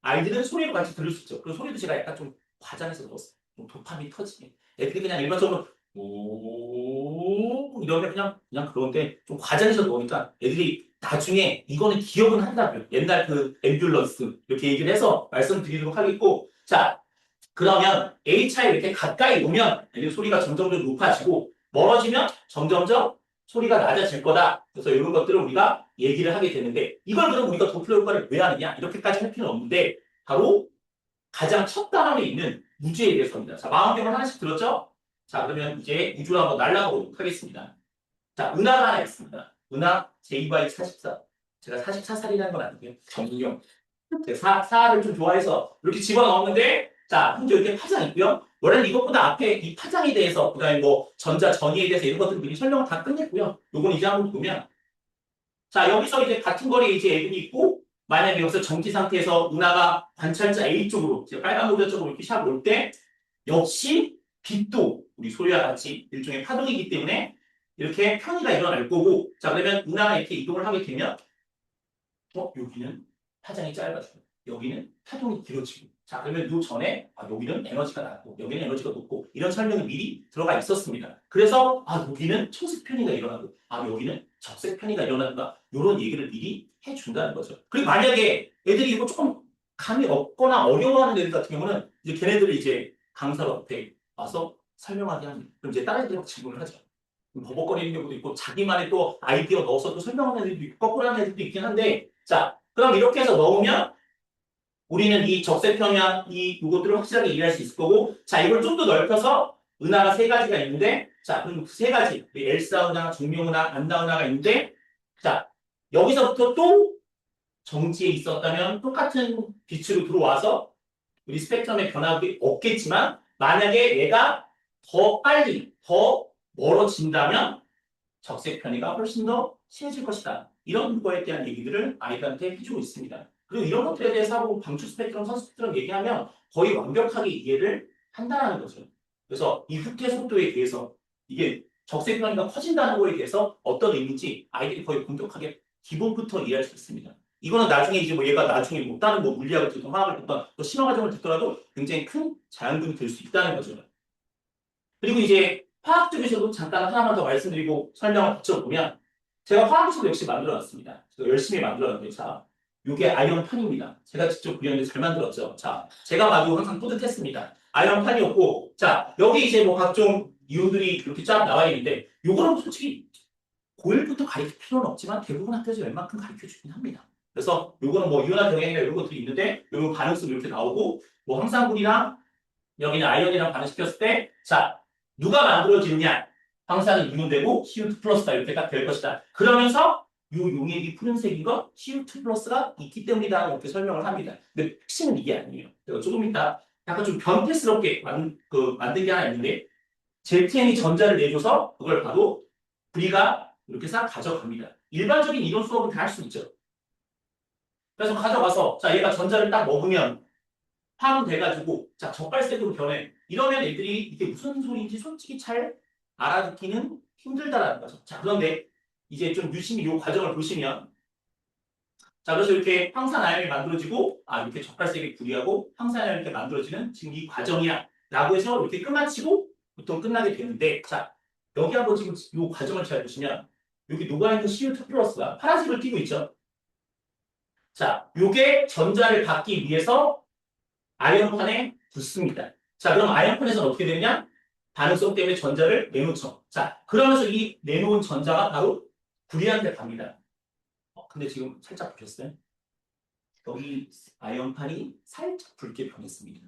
아이들은 소리로 같이 들을 수 있죠. 그 소리도 제가 약간 좀 과장해서 넣었어요. 좀 도파민이 터지게. 애들이 그냥 일반적으로 오 이러면 그냥 그런데 좀 과장해서 넣으니까 애들이 나중에 이거는 기억은 한다고요. 옛날 그 앰뷸런스 이렇게 얘기를 해서 말씀드리도록 하겠고 자 그러면 A차에 이렇게 가까이 오면 애들 소리가 점점점 높아지고 멀어지면 점점점 소리가 낮아질 거다. 그래서 이런 것들을 우리가 얘기를 하게 되는데 이걸 그럼 우리가 도플러 효과를 왜 하느냐 이렇게까지 할 필요는 없는데 바로 가장 첫 단원에 있는 무지에 대해서입니다. 자, 망원경을 하나씩 들었죠? 자, 그러면 이제 우주로 한번 날아가 보도록 하겠습니다. 자, 은하가 하나 있습니다. 은하 JY44. 제가 44살이라는 건 아니고요. 정경. 제가 사를 좀 좋아해서 이렇게 집어넣었는데, 자, 현재 이렇게 파장 있고요. 원래는 이것보다 앞에 이 파장에 대해서, 그 다음에 뭐 전자 전이에 대해서 이런 것들 미리 설명을 다 끝냈고요. 요건 이제 한번 보면, 자, 여기서 이제 같은 거리에 이제 애들이 있고, 만약에 여기서 정지 상태에서 은하가 관찰자 A 쪽으로, 이제 빨간 모자 쪽으로 이렇게 샥 올 때, 역시 빛도 우리 소리와 같이 일종의 파동이기 때문에 이렇게 편의가 일어날 거고, 자, 그러면 은하가 이렇게 이동을 하게 되면, 여기는 파장이 짧아지고, 여기는 파동이 길어지고, 자, 그러면 요 전에, 여기는 에너지가 낮고, 여기는 에너지가 높고, 이런 설명이 미리 들어가 있었습니다. 그래서, 여기는 청색 편의가 일어나고, 여기는 적색 편의가 일어난다. 이런 얘기를 미리 해준다는 거죠. 그리고 만약에 애들이 이거 조금 감이 없거나 어려워하는 애들 같은 경우는, 이제 걔네들이 이제 강사로 앞에 와서 설명하게 합니다. 그럼 이제 다른 애들하고 질문을 하죠. 버벅거리는 경우도 있고 자기만의 또 아이디어 넣어서 또 설명하는 애들도 있고 거꾸로 하는 애들도 있긴 한데, 자, 그럼 이렇게 해서 넣으면 우리는 이 적색평양 이것들을 확실하게 이해할 수 있을 거고, 자, 이걸 좀 더 넓혀서 은하가 세 가지가 있는데, 자, 그럼 그 세 가지 엘사 은하, 종명 은하, 안나 은하가 있는데, 자, 여기서부터 또 정지에 있었다면 똑같은 빛으로 들어와서 우리 스펙트럼의 변화가 없겠지만, 만약에 얘가 더 빨리 더 멀어진다면 적색 편의가 훨씬 더 심해질 것이다. 이런 거에 대한 얘기들을 아이들한테 해주고 있습니다. 그리고 이런 것들에 대해서 하고 방출 스펙트럼, 선수 스펙트럼 얘기하면 거의 완벽하게 이해를 한다는 거죠. 그래서 이 후퇴 속도에 대해서 이게 적색 편의가 커진다는 거에 대해서 어떤 의미인지 아이들이 거의 본격하게 기본부터 이해할 수 있습니다. 이거는 나중에 이제 뭐 얘가 나중에 뭐 다른 뭐 물리학을 듣든 화학을 듣든 또 신화 과정을 듣더라도 굉장히 큰 자양분이 될 수 있다는 거죠. 그리고 이제 화학 쪽에서도 잠깐 하나만 더 말씀드리고 설명을 붙여보면, 제가 화학식도 역시 만들어놨습니다. 열심히 만들어놨는데, 자, 이게 아이언판입니다. 제가 직접 그렸는데 잘 만들었죠. 자, 제가 봐도 항상 뿌듯했습니다. 아이언판이었고, 자, 여기 이제 뭐 각종 이유들이 이렇게 쫙 나와 있는데, 요거는 솔직히 고1부터 가르칠 필요는 없지만 대부분 학교에서 웬만큼 가르쳐 주긴 합니다. 그래서 요거는 뭐 이온화 경향이나 이런 것들이 있는데, 요거 반응식 이렇게 나오고, 뭐 황산물이랑 여기는 아이언이랑 반응시켰을 때, 자, 누가 만들어지느냐? 황산은 이온되고 CO2 플러스다. 이렇게 딱 될 것이다. 그러면서 요 용액이 푸른색인 거 CO2 플러스가 있기 때문이다. 이렇게 설명을 합니다. 근데 핵심은 이게 아니에요. 제가 조금 이따 약간 좀 변태스럽게 만든 게 하나 있는데, ZN이 전자를 내줘서 그걸 봐도 우리가 이렇게 싹 가져갑니다. 일반적인 이론 수업은 다 할 수 있죠. 그래서 가져가서, 자, 얘가 전자를 딱 먹으면 파손돼가지고, 자, 적발색으로 변해. 이러면 애들이 이게 무슨 소리인지 솔직히 잘 알아듣기는 힘들다라는 거죠. 자, 그런데 이제 좀 유심히 이 과정을 보시면, 자, 그래서 이렇게 황산아연이 만들어지고, 이렇게 적발색이 분리하고 황산아연이 이렇게 만들어지는 지금 이 과정이야. 라고 해서 이렇게 끝마치고 보통 끝나게 되는데, 자, 여기 한번 지금 이 과정을 잘 보시면, 여기 녹아있는 CO2 플러스가 파란색을 띠고 있죠. 자, 요게 전자를 받기 위해서 아이언판에 붙습니다. 자, 그럼 아이언판에서는 어떻게 되느냐? 반응성 때문에 전자를 내놓죠. 자, 그러면서 이 내놓은 전자가 바로 구리한테 갑니다. 근데 지금 살짝 보셨어요? 여기 아이언판이 살짝 붉게 변했습니다.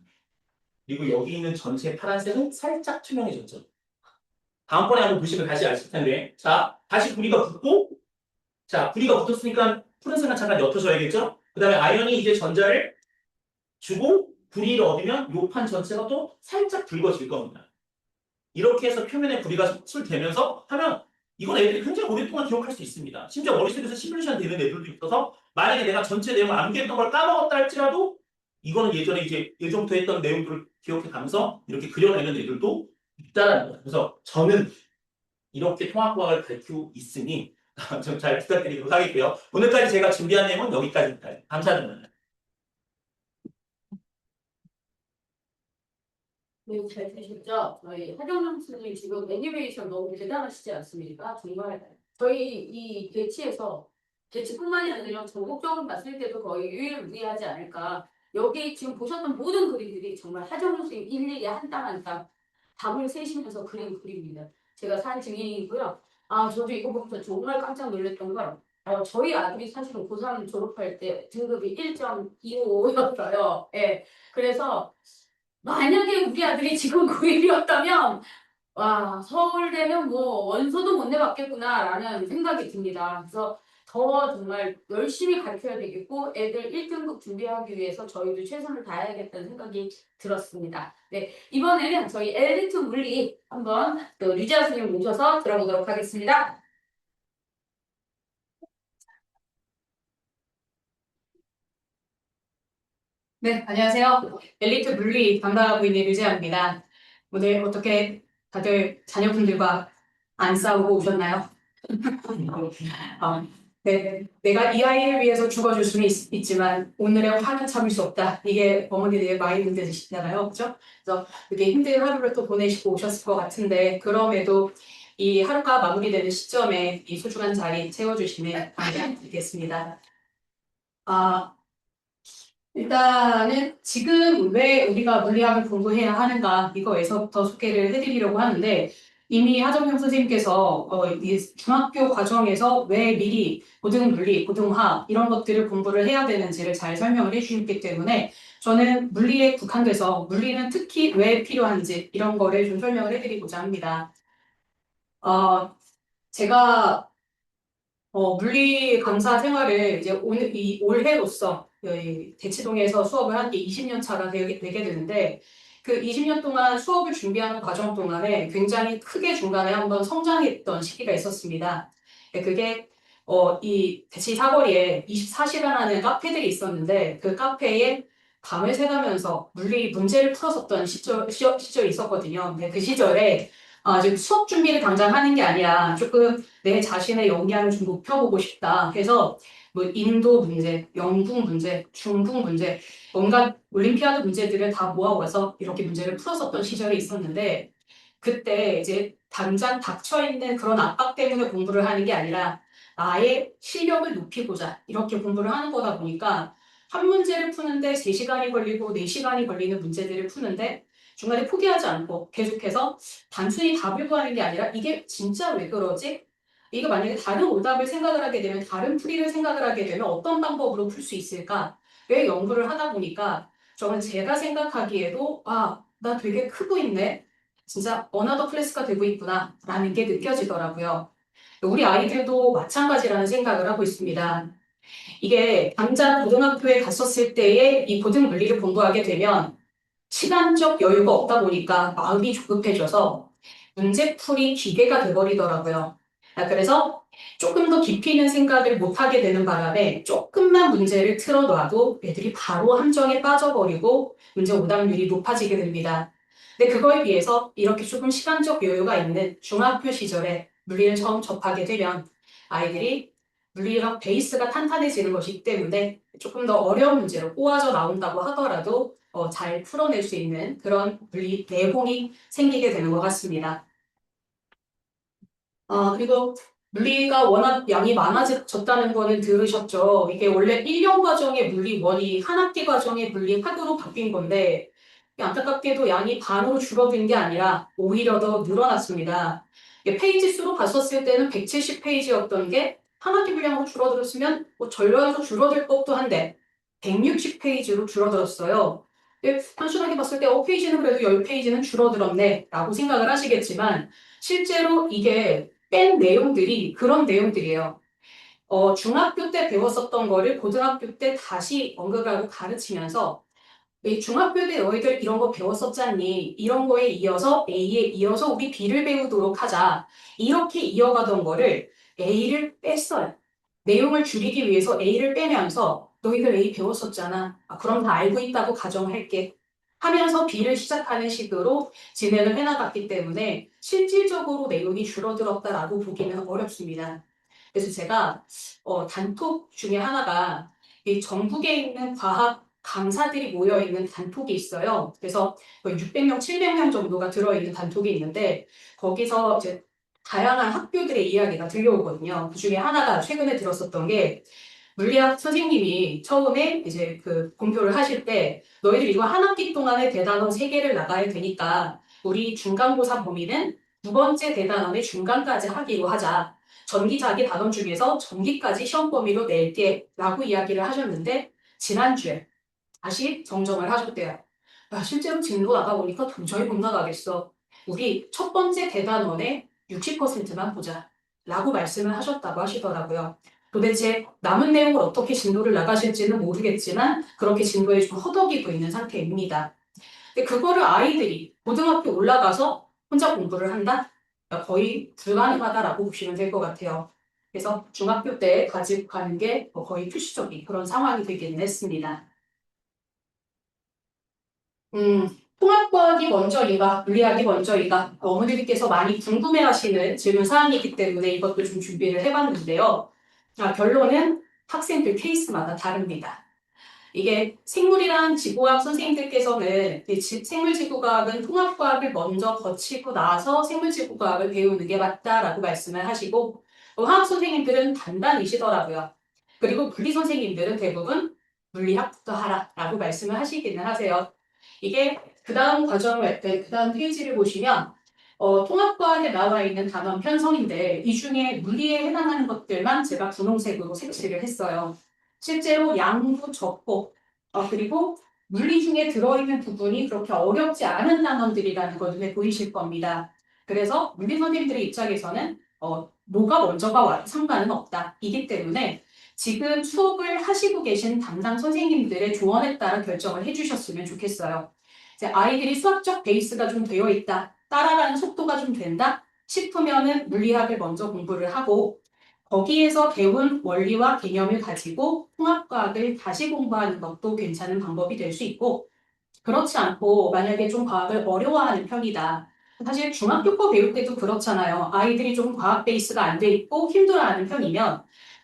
그리고 여기 있는 전체 파란색은 살짝 투명해졌죠. 다음번에 한번 보시면 다시 아실 텐데, 자, 다시 구리가 붙고, 자, 구리가 붙었으니까 푸른색은 잠깐 옅어져야겠죠? 그 다음에 아이언이 이제 전자를 주고 구리를 얻으면 요 판 전체가 또 살짝 붉어질 겁니다. 이렇게 해서 표면에 구리가 흡수되면서 하면 이건 애들이 굉장히 오랫동안 기억할 수 있습니다. 심지어 머릿속에서 시뮬레이션 되는 애들도 있어서 만약에 내가 전체 내용을 암기했던 걸 까먹었다 할지라도 이거는 예전에 이제 예전부터 했던 내용들을 기억해 가면서 이렇게 그려내는 애들도 있다는 거예요. 그래서 저는 이렇게 통합과학을 가르치고 있으니 좀 잘 부탁드리도록 하겠고요. 오늘까지 제가 준비한 내용은 여기까지입니다. 감사드립니다. 네, 잘 되셨죠? 저희 하정남 선생님 지금 애니메이션 너무 대단하시지 않습니까? 정말 저희 이 대치에서 대치뿐만이 아니라 전국적으로 봤을 때도 거의 유일무이하지 않을까. 여기 지금 보셨던 모든 그림들이 정말 하정우 선생님 일일이 한 땀 한 땀 담을 세시면서 그린 그림입니다. 제가 산 증인이고요. 저도 이거 보면서 정말 깜짝 놀랐던 건 저희 아들이 사실은 고3 졸업할 때 등급이 1.25였어요. 예. 그래서 만약에 우리 아들이 지금 고1이었다면 와, 서울대는 뭐 원서도 못 내봤겠구나라는 생각이 듭니다. 그래서 더 정말 열심히 가르쳐야 되겠고 애들 1등급 준비하기 위해서 저희도 최선을 다해야겠다는 생각이 들었습니다. 네, 이번에는 저희 엘리트 물리 한번 또 류지아 선생님 모셔서 들어보도록 하겠습니다. 네, 안녕하세요. 엘리트 물리 담당하고 있는 류재아입니다. 오늘 어떻게 다들 자녀분들과 안 싸우고 오셨나요? 어, 네, 내가 이 아이를 위해서 죽어줄 수는 있지만 오늘의 화는 참을 수 없다. 이게 어머니들의 마인드시잖아요. 그죠? 그래서 되게 힘든 하루를 또 보내시고 오셨을 것 같은데 그럼에도 이 하루가 마무리되는 시점에 이 소중한 자리 채워주시면 감사드리겠습니다. 아, 일단은 지금 왜 우리가 물리학을 공부해야 하는가 이거에서부터 소개를 해드리려고 하는데 이미 하정영 선생님께서 이 중학교 과정에서 왜 미리 고등물리, 고등화학 이런 것들을 공부를 해야 되는지를 잘 설명을 해주셨기 때문에 저는 물리에 국한돼서 물리는 특히 왜 필요한지 이런 거를 좀 설명을 해드리고자 합니다. 어, 제가 물리 강사 생활을 이제 오늘 이 올해로서 이 대치동에서 수업을 한 게 20년 차가 되게 되는데 그 20년 동안 수업을 준비하는 과정 동안에 굉장히 크게 중간에 한번 성장했던 시기가 있었습니다. 그게 이 대치 사거리에 24시간하는 카페들이 있었는데 그 카페에 밤을 새가면서 물리 문제를 풀었었던 시절이 있었거든요. 근데 그 시절에 지금 수업 준비를 당장 하는 게 아니라 조금 내 자신의 역량을 좀 높여보고 싶다 해서 뭐 인도 문제, 영국 문제, 중국 문제, 온갖 올림피아드 문제들을 다 모아와서 이렇게 문제를 풀었었던 시절이 있었는데 그때 이제 당장 닥쳐있는 그런 압박 때문에 공부를 하는 게 아니라 나의 실력을 높이고자 이렇게 공부를 하는 거다 보니까 한 문제를 푸는데 3시간이 걸리고 4시간이 걸리는 문제들을 푸는데 중간에 포기하지 않고 계속해서 단순히 답을 구하는 게 아니라 이게 진짜 왜 그러지? 이거 만약에 다른 오답을 생각을 하게 되면 다른 풀이를 생각을 하게 되면 어떤 방법으로 풀 수 있을까? 왜 연구를 하다 보니까 저는 제가 생각하기에도 나 되게 크고 있네. 진짜 어나더 클래스가 되고 있구나 라는 게 느껴지더라고요. 우리 아이들도 마찬가지라는 생각을 하고 있습니다. 이게 당장 고등학교에 갔었을 때에 이 고등 물리를 공부하게 되면 시간적 여유가 없다 보니까 마음이 조급해져서 문제풀이 기계가 돼버리더라고요. 그래서 조금 더 깊이 있는 생각을 못하게 되는 바람에 조금만 문제를 틀어놔도 애들이 바로 함정에 빠져버리고 문제 오답률이 높아지게 됩니다. 근데 그거에 비해서 이렇게 조금 시간적 여유가 있는 중학교 시절에 물리를 처음 접하게 되면 아이들이 물리학 베이스가 탄탄해지는 것이기 때문에 조금 더 어려운 문제로 꼬아져 나온다고 하더라도 잘 풀어낼 수 있는 그런 물리 내공이 생기게 되는 것 같습니다. 그리고 물리가 워낙 양이 많아졌다는 거는 들으셨죠? 이게 원래 1년 과정의 물리 1이 한 학기 과정의 물리 학으로 바뀐 건데 안타깝게도 양이 반으로 줄어든 게 아니라 오히려 더 늘어났습니다. 이게 페이지 수로 봤었을 때는 170페이지였던 게 한 학기 분량으로 줄어들었으면 뭐 절반도 줄어들 법도 한데 160페이지로 줄어들었어요. 단순하게 봤을 때 페이지는 그래도 10페이지는 줄어들었네 라고 생각을 하시겠지만 실제로 이게 뺀 내용들이 그런 내용들이에요. 중학교 때 배웠었던 거를 고등학교 때 다시 언급하고 가르치면서 이 중학교 때 너희들 이런 거 배웠었잖니. 이런 거에 이어서 A에 이어서 우리 B를 배우도록 하자. 이렇게 이어가던 거를 A를 뺐어요. 내용을 줄이기 위해서 A를 빼면서 너희들 A 배웠었잖아. 그럼 다 알고 있다고 가정할게. 하면서 B를 시작하는 식으로 진행을 해나갔기 때문에 실질적으로 내용이 줄어들었다라고 보기는 어렵습니다. 그래서 제가 단톡 중에 하나가 이 전국에 있는 과학 강사들이 모여있는 단톡이 있어요. 그래서 거의 600명, 700명 정도가 들어있는 단톡이 있는데 거기서 이제 다양한 학교들의 이야기가 들려오거든요. 그 중에 하나가 최근에 들었었던 게 물리학 선생님이 처음에 이제 그 공표를 하실 때 너희들 이거 한 학기 동안에 대단원 3개를 나가야 되니까 우리 중간고사 범위는 2번째 대단원의 중간까지 하기로 하자. 전기 자기 단원 중에서 전기까지 시험 범위로 낼게 라고 이야기를 하셨는데 지난주에 다시 정정을 하셨대요. 실제로 진도 나가보니까 도저히 못 나가겠어. 우리 첫 번째 대단원의 60%만 보자 라고 말씀을 하셨다고 하시더라고요. 도대체 남은 내용을 어떻게 진도를 나가실지는 모르겠지만 그렇게 진도에 좀 허덕이고 있는 상태입니다. 근데 그거를 아이들이 고등학교 올라가서 혼자 공부를 한다? 거의 불가능하다라고 보시면 될 것 같아요. 그래서 중학교 때 가지고 가는 게 거의 필수적인 그런 상황이 되기는 했습니다. 통합과학이 먼저인가, 물리학이 먼저인가, 어머니들께서 많이 궁금해하시는 질문 사항이기 때문에 이것도 좀 준비를 해봤는데요. 결론은 학생들 케이스마다 다릅니다. 이게 생물이랑 지구과학 선생님들께서는 생물지구과학은 통합과학을 먼저 거치고 나서 생물지구과학을 배우는 게 맞다라고 말씀을 하시고 화학 선생님들은 반반이시더라고요. 그리고 물리 선생님들은 대부분 물리학부터 하라라고 말씀을 하시기는 하세요. 이게 그 다음 과정을, 그 다음 페이지를 보시면 통합과학에 나와 있는 단원 편성인데 이 중에 물리에 해당하는 것들만 제가 분홍색으로 색칠을 했어요. 실제로 양부, 적보, 그리고 물리 중에 들어있는 부분이 그렇게 어렵지 않은 단원들이라는 걸 눈에 보이실 겁니다. 그래서 물리 선생님들의 입장에서는 뭐가 먼저가 상관은 없다. 이기 때문에 지금 수업을 하시고 계신 담당 선생님들의 조언에 따라 결정을 해주셨으면 좋겠어요. 이제 아이들이 수학적 베이스가 좀 되어 있다. 따라가는 속도가 좀 된다 싶으면은 물리학을 먼저 공부를 하고 거기에서 배운 원리와 개념을 가지고 통합과학을 다시 공부하는 것도 괜찮은 방법이 될 수 있고 그렇지 않고 만약에 좀 과학을 어려워하는 편이다. 사실 중학교 거 배울 때도 그렇잖아요. 아이들이 좀 과학 베이스가 안 돼 있고 힘들어하는 편이면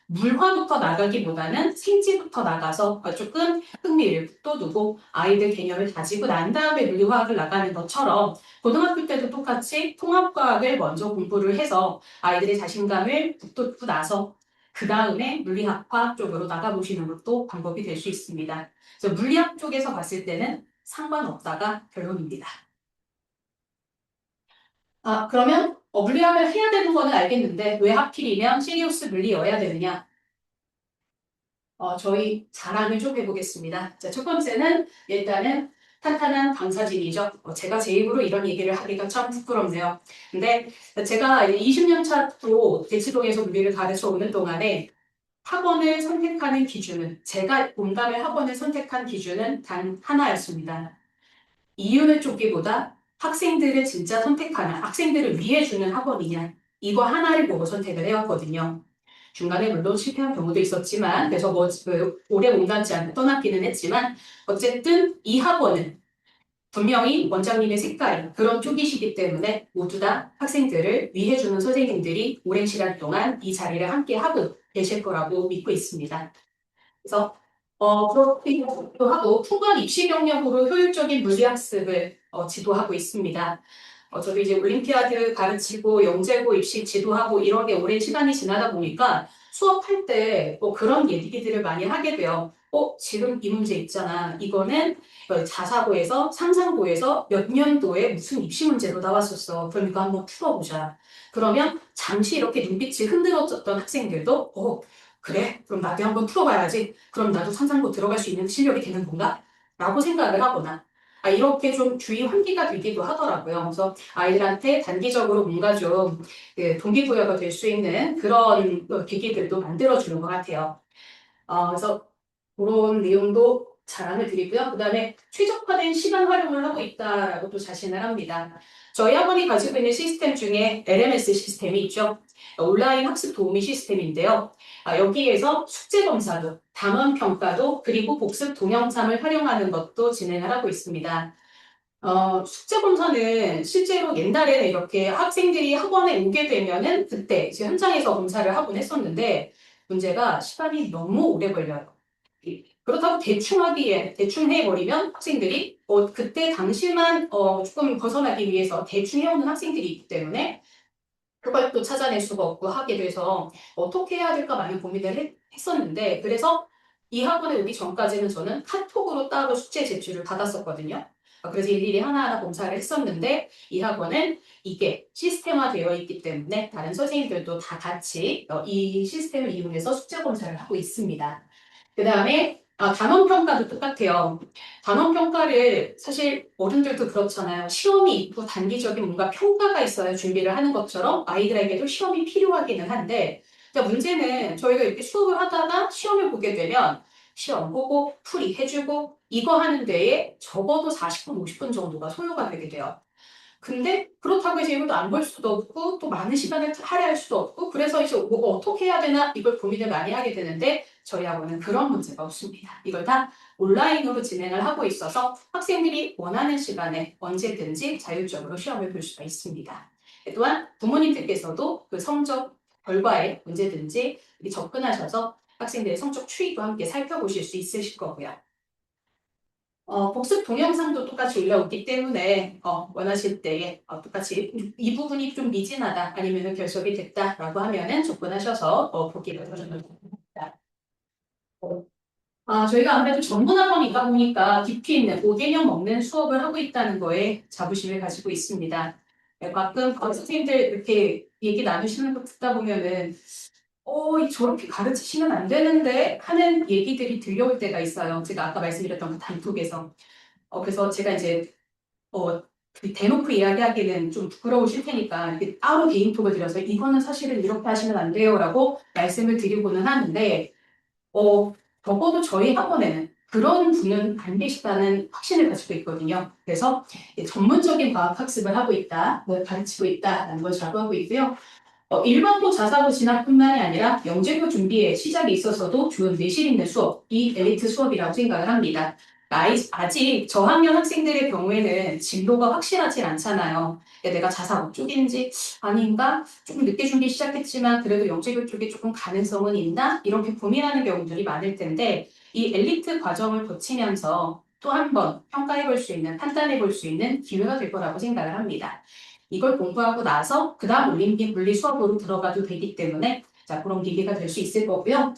물화부터 나가기보다는 생지부터 나가서 조금 흥미를 돋우고 아이들 개념을 다지고 난 다음에 물리화학을 나가는 것처럼 고등학교 때도 똑같이 통합과학을 먼저 공부를 해서 아이들의 자신감을 북돋고 나서 그 다음에 물리학과 쪽으로 나가보시는 것도 방법이 될 수 있습니다. 그래서 물리학 쪽에서 봤을 때는 상관없다가 결론입니다. 그러면 물리학을 해야 되는 거는 알겠는데 왜 하필이면 시리우스 물리여야 되느냐? 저희 자랑을 좀 해보겠습니다. 자, 첫 번째는 일단은 탄탄한 방사진이죠. 제가 제 입으로 이런 얘기를 하기가 참 부끄럽네요. 근데 제가 20년 차로 대치동에서 물리를 가르쳐 오는 동안에 학원을 선택하는 기준은 제가 공감의 학원을 선택한 기준은 단 하나였습니다. 이유를 쫓기보다 학생들을 진짜 선택하는, 학생들을 위해 주는 학원이냐, 이거 하나를 보고 선택을 해왔거든요. 중간에 물론 실패한 경우도 있었지만, 그래서 오래 몸담지 않고 떠났기는 했지만, 어쨌든 이 학원은 분명히 원장님의 색깔, 그런 쪽이시기 때문에 모두 다 학생들을 위해 주는 선생님들이 오랜 시간 동안 이 자리를 함께 하고 계실 거라고 믿고 있습니다. 그래서 그렇기도 하고 풍부한 입시 경력으로 효율적인 물리학습을 지도하고 있습니다. 저도 이제 올림피아드 가르치고 영재고 입시 지도하고 이런 게 오랜 시간이 지나다 보니까 수업할 때 그런 얘기들을 많이 하게 돼요. 지금 이 문제 있잖아. 이거는 자사고에서 상상고에서 몇 년도에 무슨 입시 문제로 나왔었어. 그럼 이거 한번 풀어보자. 그러면 잠시 이렇게 눈빛이 흔들어졌던 학생들도 그래? 그럼 나도 한번 풀어봐야지. 그럼 나도 상상고 들어갈 수 있는 실력이 되는 건가? 라고 생각을 하거나 이렇게 좀 주의 환기가 되기도 하더라고요. 그래서 아이들한테 단기적으로 뭔가 좀 동기부여가 될 수 있는 그런 계기들도 만들어주는 것 같아요. 그래서 그런 내용도 자랑을 드리고요. 그 다음에 최적화된 시간 활용을 하고 있다라고 또 자신을 합니다. 저희 학원이 가지고 있는 시스템 중에 LMS 시스템이 있죠. 온라인 학습 도우미 시스템인데요. 여기에서 숙제 검사도, 단원 평가도, 그리고 복습 동영상을 활용하는 것도 진행을 하고 있습니다. 숙제 검사는 실제로 옛날에는 이렇게 학생들이 학원에 오게 되면은 그때 이제 현장에서 검사를 하곤 했었는데 문제가 시간이 너무 오래 걸려요. 그렇다고 대충 해버리면 학생들이 그때 당시만 조금 벗어나기 위해서 대충 해오는 학생들이 있기 때문에 그걸 또 찾아낼 수가 없고 하게 돼서 어떻게 해야 될까 많이 고민을 했었는데 그래서 이 학원에 오기 전까지는 저는 카톡으로 따로 숙제 제출을 받았었거든요. 그래서 일일이 하나하나 검사를 했었는데 이 학원은 이게 시스템화되어 있기 때문에 다른 선생님들도 다 같이 이 시스템을 이용해서 숙제 검사를 하고 있습니다. 그 다음에 단원 평가도 똑같아요. 단원 평가를 사실 어른들도 그렇잖아요. 시험이 있고 단기적인 뭔가 평가가 있어야 준비를 하는 것처럼 아이들에게도 시험이 필요하기는 한데, 그러니까 문제는 저희가 이렇게 수업을 하다가 시험을 보게 되면 시험 보고 풀이해주고 이거 하는 데에 적어도 40분, 50분 정도가 소요가 되게 돼요. 근데 그렇다고 해서 이것도 안 볼 수도 없고 또 많은 시간을 할애할 수도 없고 그래서 이제 뭐 어떻게 해야 되나 이걸 고민을 많이 하게 되는데 저희 학원은 그런 문제가 없습니다. 이걸 다 온라인으로 진행을 하고 있어서 학생들이 원하는 시간에 언제든지 자율적으로 시험을 볼 수가 있습니다. 또한 부모님들께서도 그 성적 결과에 언제든지 접근하셔서 학생들의 성적 추이도 함께 살펴보실 수 있으실 거고요. 복습 동영상도 똑같이 올라오기 때문에 원하실 때에 똑같이 이 부분이 좀 미진하다 아니면 결석이 됐다라고 하면은 접근하셔서 보기를 하시면 됩니다. 저희가 아무래도 전문 학원이다 보니까 깊이 있는 5개념 먹는 수업을 하고 있다는 거에 자부심을 가지고 있습니다. 가끔 선생님들 이렇게 얘기 나누시는 거 듣다 보면은 저렇게 가르치시면 안 되는데 하는 얘기들이 들려올 때가 있어요. 제가 아까 말씀드렸던 그 단톡에서. 그래서 제가 이제, 그 대놓고 이야기하기는 좀 부끄러우실 테니까, 이렇게 따로 개인톡을 드려서 이거는 사실은 이렇게 하시면 안 돼요. 라고 말씀을 드리고는 하는데, 어, 적어도 저희 학원에는 그런 분은 안 계시다는 확신을 가지고 있거든요. 그래서 전문적인 과학 학습을 하고 있다, 뭘 가르치고 있다라는 걸 자부하고 있고요. 일반고 자사고 진학뿐만이 아니라 영재고 준비에 시작에 있어서도 좋은 내실 있는 수업이 엘리트 수업이라고 생각을 합니다. 아직 저학년 학생들의 경우에는 진로가 확실하지 않잖아요. 내가 자사고 쪽인지 아닌가? 조금 늦게 준비 시작했지만 그래도 영재고 쪽에 조금 가능성은 있나? 이렇게 고민하는 경우들이 많을 텐데 이 엘리트 과정을 거치면서 또 한 번 평가해 볼 수 있는, 판단해 볼 수 있는 기회가 될 거라고 생각을 합니다. 이걸 공부하고 나서 그 다음 올림픽 물리 수업으로 들어가도 되기 때문에 자, 그런 기회가 될 수 있을 거고요.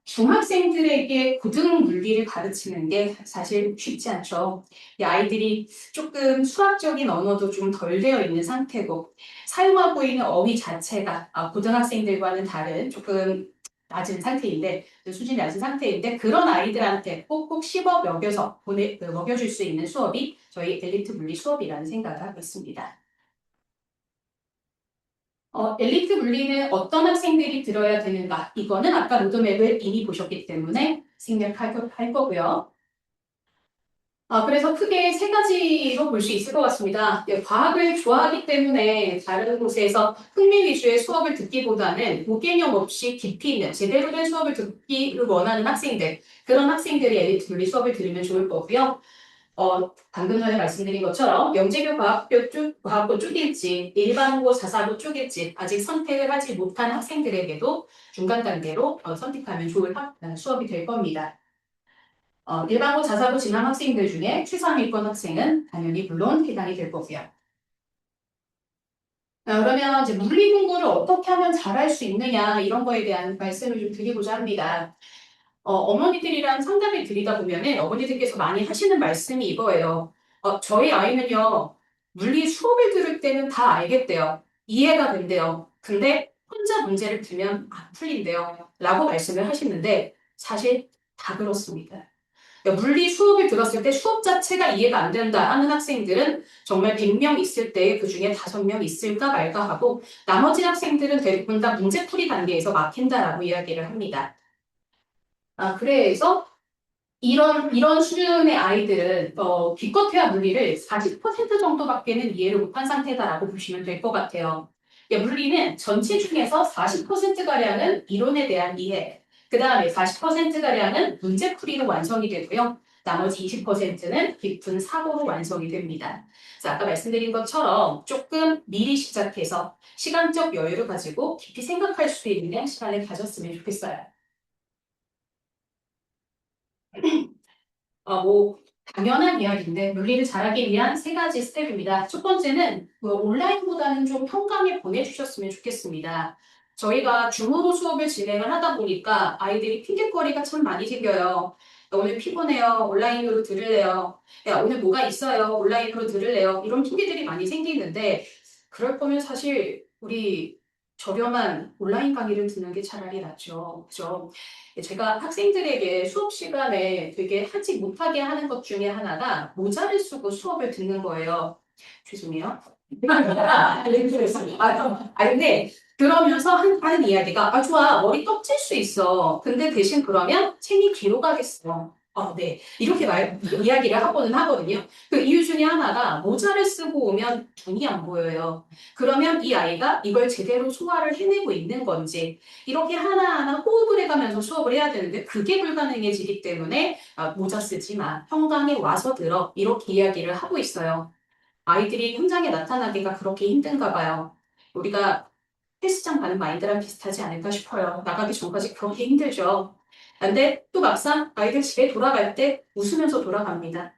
중학생들에게 고등 물리를 가르치는 게 사실 쉽지 않죠. 이 아이들이 조금 수학적인 언어도 좀 덜 되어 있는 상태고 사용하고 있는 어휘 자체가 고등학생들과는 다른 조금 낮은 상태인데 수준이 낮은 상태인데 그런 아이들한테 꼭꼭 씹어 먹여서 먹여줄 수 있는 수업이 저희 엘리트 물리 수업이라는 생각을 하고 있습니다. 엘리트 물리는 어떤 학생들이 들어야 되는가? 이거는 아까 로드맵을 이미 보셨기 때문에 생략할 거고요. 그래서 크게 세 가지로 볼 수 있을 것 같습니다. 과학을 좋아하기 때문에 다른 곳에서 흥미 위주의 수업을 듣기보다는 무개념 없이 깊이 있는 제대로 된 수업을 듣기를 원하는 학생들, 그런 학생들이 엘리트 물리 수업을 들으면 좋을 거고요. 방금 전에 말씀드린 것처럼 영재교 과학고 쪽일지 일반고 자사고 쪽일지 아직 선택을 하지 못한 학생들에게도 중간 단계로 선택하면 좋을 수업이 될 겁니다. 일반고 자사고 진학 학생들 중에 최상위권 학생은 당연히 물론 해당이 될 거고요. 그러면 이제 물리 공부를 어떻게 하면 잘할 수 있느냐 이런 거에 대한 말씀을 좀 드리고자 합니다. 어머니들이랑 상담을 드리다 보면은 어머니들께서 많이 하시는 말씀이 이거예요. 저희 아이는요, 물리 수업을 들을 때는 다 알겠대요. 이해가 된대요. 근데 혼자 문제를 풀면 안 풀린대요. 라고 말씀을 하시는데 사실 다 그렇습니다. 그러니까 물리 수업을 들었을 때 수업 자체가 이해가 안 된다 하는 학생들은 정말 100명 있을 때 그 중에 5명 있을까 말까 하고 나머지 학생들은 대부분 다 문제풀이 단계에서 막힌다라고 이야기를 합니다. 그래서 이런 수준의 아이들은 기껏해야 물리를 40% 정도밖에는 이해를 못한 상태다라고 보시면 될 것 같아요. 물리는 전체 중에서 40%가량은 이론에 대한 이해, 그 다음에 40%가량은 문제풀이로 완성이 되고요. 나머지 20%는 깊은 사고로 완성이 됩니다. 그래서 아까 말씀드린 것처럼 조금 미리 시작해서 시간적 여유를 가지고 깊이 생각할 수 있는 시간을 가졌으면 좋겠어요. 당연한 이야기인데, 물리를 잘하기 위한 세 가지 스텝입니다. 첫 번째는 온라인보다는 좀 현강에 보내주셨으면 좋겠습니다. 저희가 줌으로 수업을 진행을 하다 보니까 아이들이 핑계거리가 참 많이 생겨요. 오늘 피곤해요. 온라인으로 들을래요. 야, 오늘 뭐가 있어요. 온라인으로 들을래요. 이런 핑계들이 많이 생기는데, 그럴 거면 사실 우리 저렴한 온라인 강의를 듣는 게 차라리 낫죠. 그죠? 제가 학생들에게 수업 시간에 되게 하지 못하게 하는 것 중에 하나가 모자를 쓰고 수업을 듣는 거예요. 죄송해요. 근데 그러면서 하는 이야기가, 좋아, 머리 떡질 수 있어. 근데 대신 그러면 책이 뒤로 가겠어. 네. 이렇게 이야기를 하고는 하거든요. 그 이유 중에 하나가 모자를 쓰고 오면 눈이 안 보여요. 그러면 이 아이가 이걸 제대로 소화를 해내고 있는 건지, 이렇게 하나하나 호흡을 해가면서 수업을 해야 되는데, 그게 불가능해지기 때문에, 모자 쓰지 마. 현강에 와서 들어. 이렇게 이야기를 하고 있어요. 아이들이 현장에 나타나기가 그렇게 힘든가 봐요. 우리가 헬스장 가는 마인드랑 비슷하지 않을까 싶어요. 나가기 전까지 그렇게 힘들죠. 근데 또 막상 아이들 집에 돌아갈 때 웃으면서 돌아갑니다.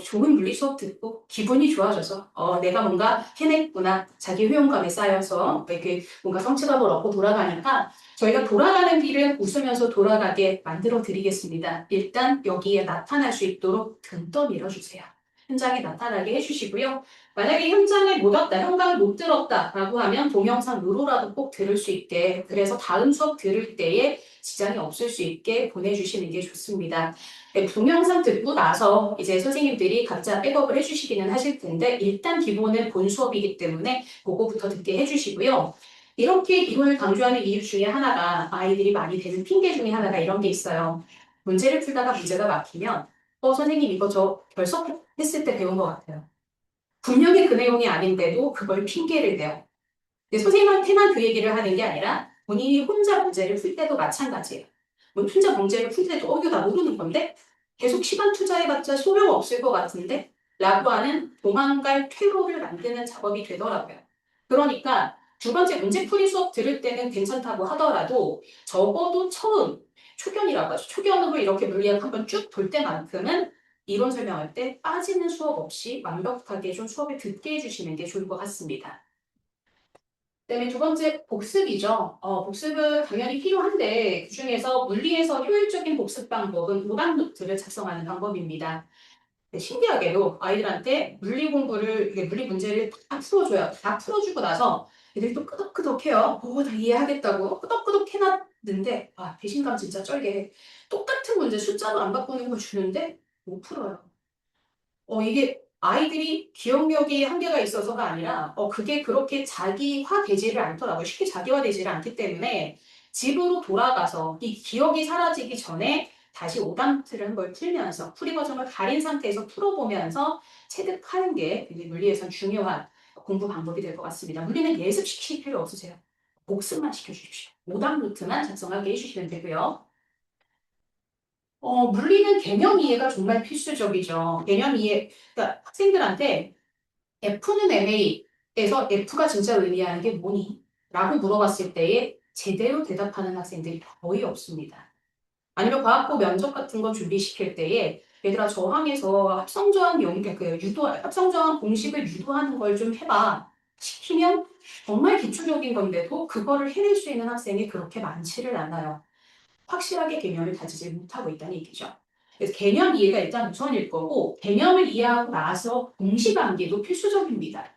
좋은 물리 수업 듣고 기분이 좋아져서 내가 뭔가 해냈구나. 자기 효용감에 쌓여서 이렇게 뭔가 성취감을 얻고 돌아가니까 저희가 돌아가는 길은 웃으면서 돌아가게 만들어 드리겠습니다. 일단 여기에 나타날 수 있도록 등 떠밀어주세요. 현장에 나타나게 해주시고요. 만약에 현장에 못 왔다, 현장을 못 들었다라고 하면 동영상으로라도 꼭 들을 수 있게, 그래서 다음 수업 들을 때에 지장이 없을 수 있게 보내주시는 게 좋습니다. 네, 동영상 듣고 나서 이제 선생님들이 각자 백업을 해주시기는 하실 텐데, 일단 기본은 본 수업이기 때문에 그거부터 듣게 해주시고요. 이렇게 이걸 강조하는 이유 중에 하나가, 아이들이 많이 대는 핑계 중에 하나가 이런 게 있어요. 문제를 풀다가 문제가 막히면 선생님 이거 저 결석했을 때 배운 것 같아요. 분명히 그 내용이 아닌데도 그걸 핑계를 대요. 근데 선생님한테만 그 얘기를 하는 게 아니라 본인이 혼자 문제를 풀 때도 마찬가지예요. 뭐 혼자 문제를 풀 때도 이거 나 모르는 건데 계속 시간 투자해봤자 소용없을 것 같은데 라고 하는 도망갈 퇴로를 만드는 작업이 되더라고요. 그러니까 두 번째 문제풀이 수업 들을 때는 괜찮다고 하더라도 적어도 처음 초견이라고 하죠. 초견으로 이렇게 물리학 한번 쭉 볼 때만큼은 이론 설명할 때 빠지는 수업 없이 완벽하게 좀 수업을 듣게 해주시는 게 좋을 것 같습니다. 그다음에 두 번째 복습이죠. 복습은 당연히 필요한데 그중에서 물리에서 효율적인 복습 방법은 오답 노트를 작성하는 방법입니다. 네, 신기하게도 아이들한테 물리 공부를 이게 물리 문제를 다 풀어줘요. 다 풀어주고 나서 애들이 또 끄덕끄덕해요. 다 이해하겠다고 끄덕끄덕 해놨는데 배신감 진짜 쩔게 똑같은 문제 숫자도 안 바꾸는 거 주는데 못 풀어요. 이게 아이들이 기억력이 한계가 있어서가 아니라, 그게 그렇게 자기화되지를 않더라고요. 쉽게 자기화되지를 않기 때문에 집으로 돌아가서 이 기억이 사라지기 전에 다시 오답노트를 한 걸 풀면서 풀이 과정을 가린 상태에서 풀어보면서 체득하는 게 굉장히 물리에선 중요한 공부 방법이 될 것 같습니다. 물리는 예습시킬 필요 없으세요. 복습만 시켜주십시오. 오답노트만 작성하게 해주시면 되고요. 물리는 개념 이해가 정말 필수적이죠. 개념 이해, 그러니까 학생들한테 F는 MA에서 F가 진짜 의미하는 게 뭐니? 라고 물어봤을 때에 제대로 대답하는 학생들이 거의 없습니다. 아니면 과학고 면접 같은 거 준비시킬 때에 얘들아 저항에서 합성저항 합성저항 공식을 유도하는 걸 좀 해봐. 시키면 정말 기초적인 건데도 그거를 해낼 수 있는 학생이 그렇게 많지를 않아요. 확실하게 개념을 가지지 못하고 있다는 얘기죠. 그래서 개념 이해가 일단 우선일 거고 개념을 이해하고 나서 공시감기도 필수적입니다.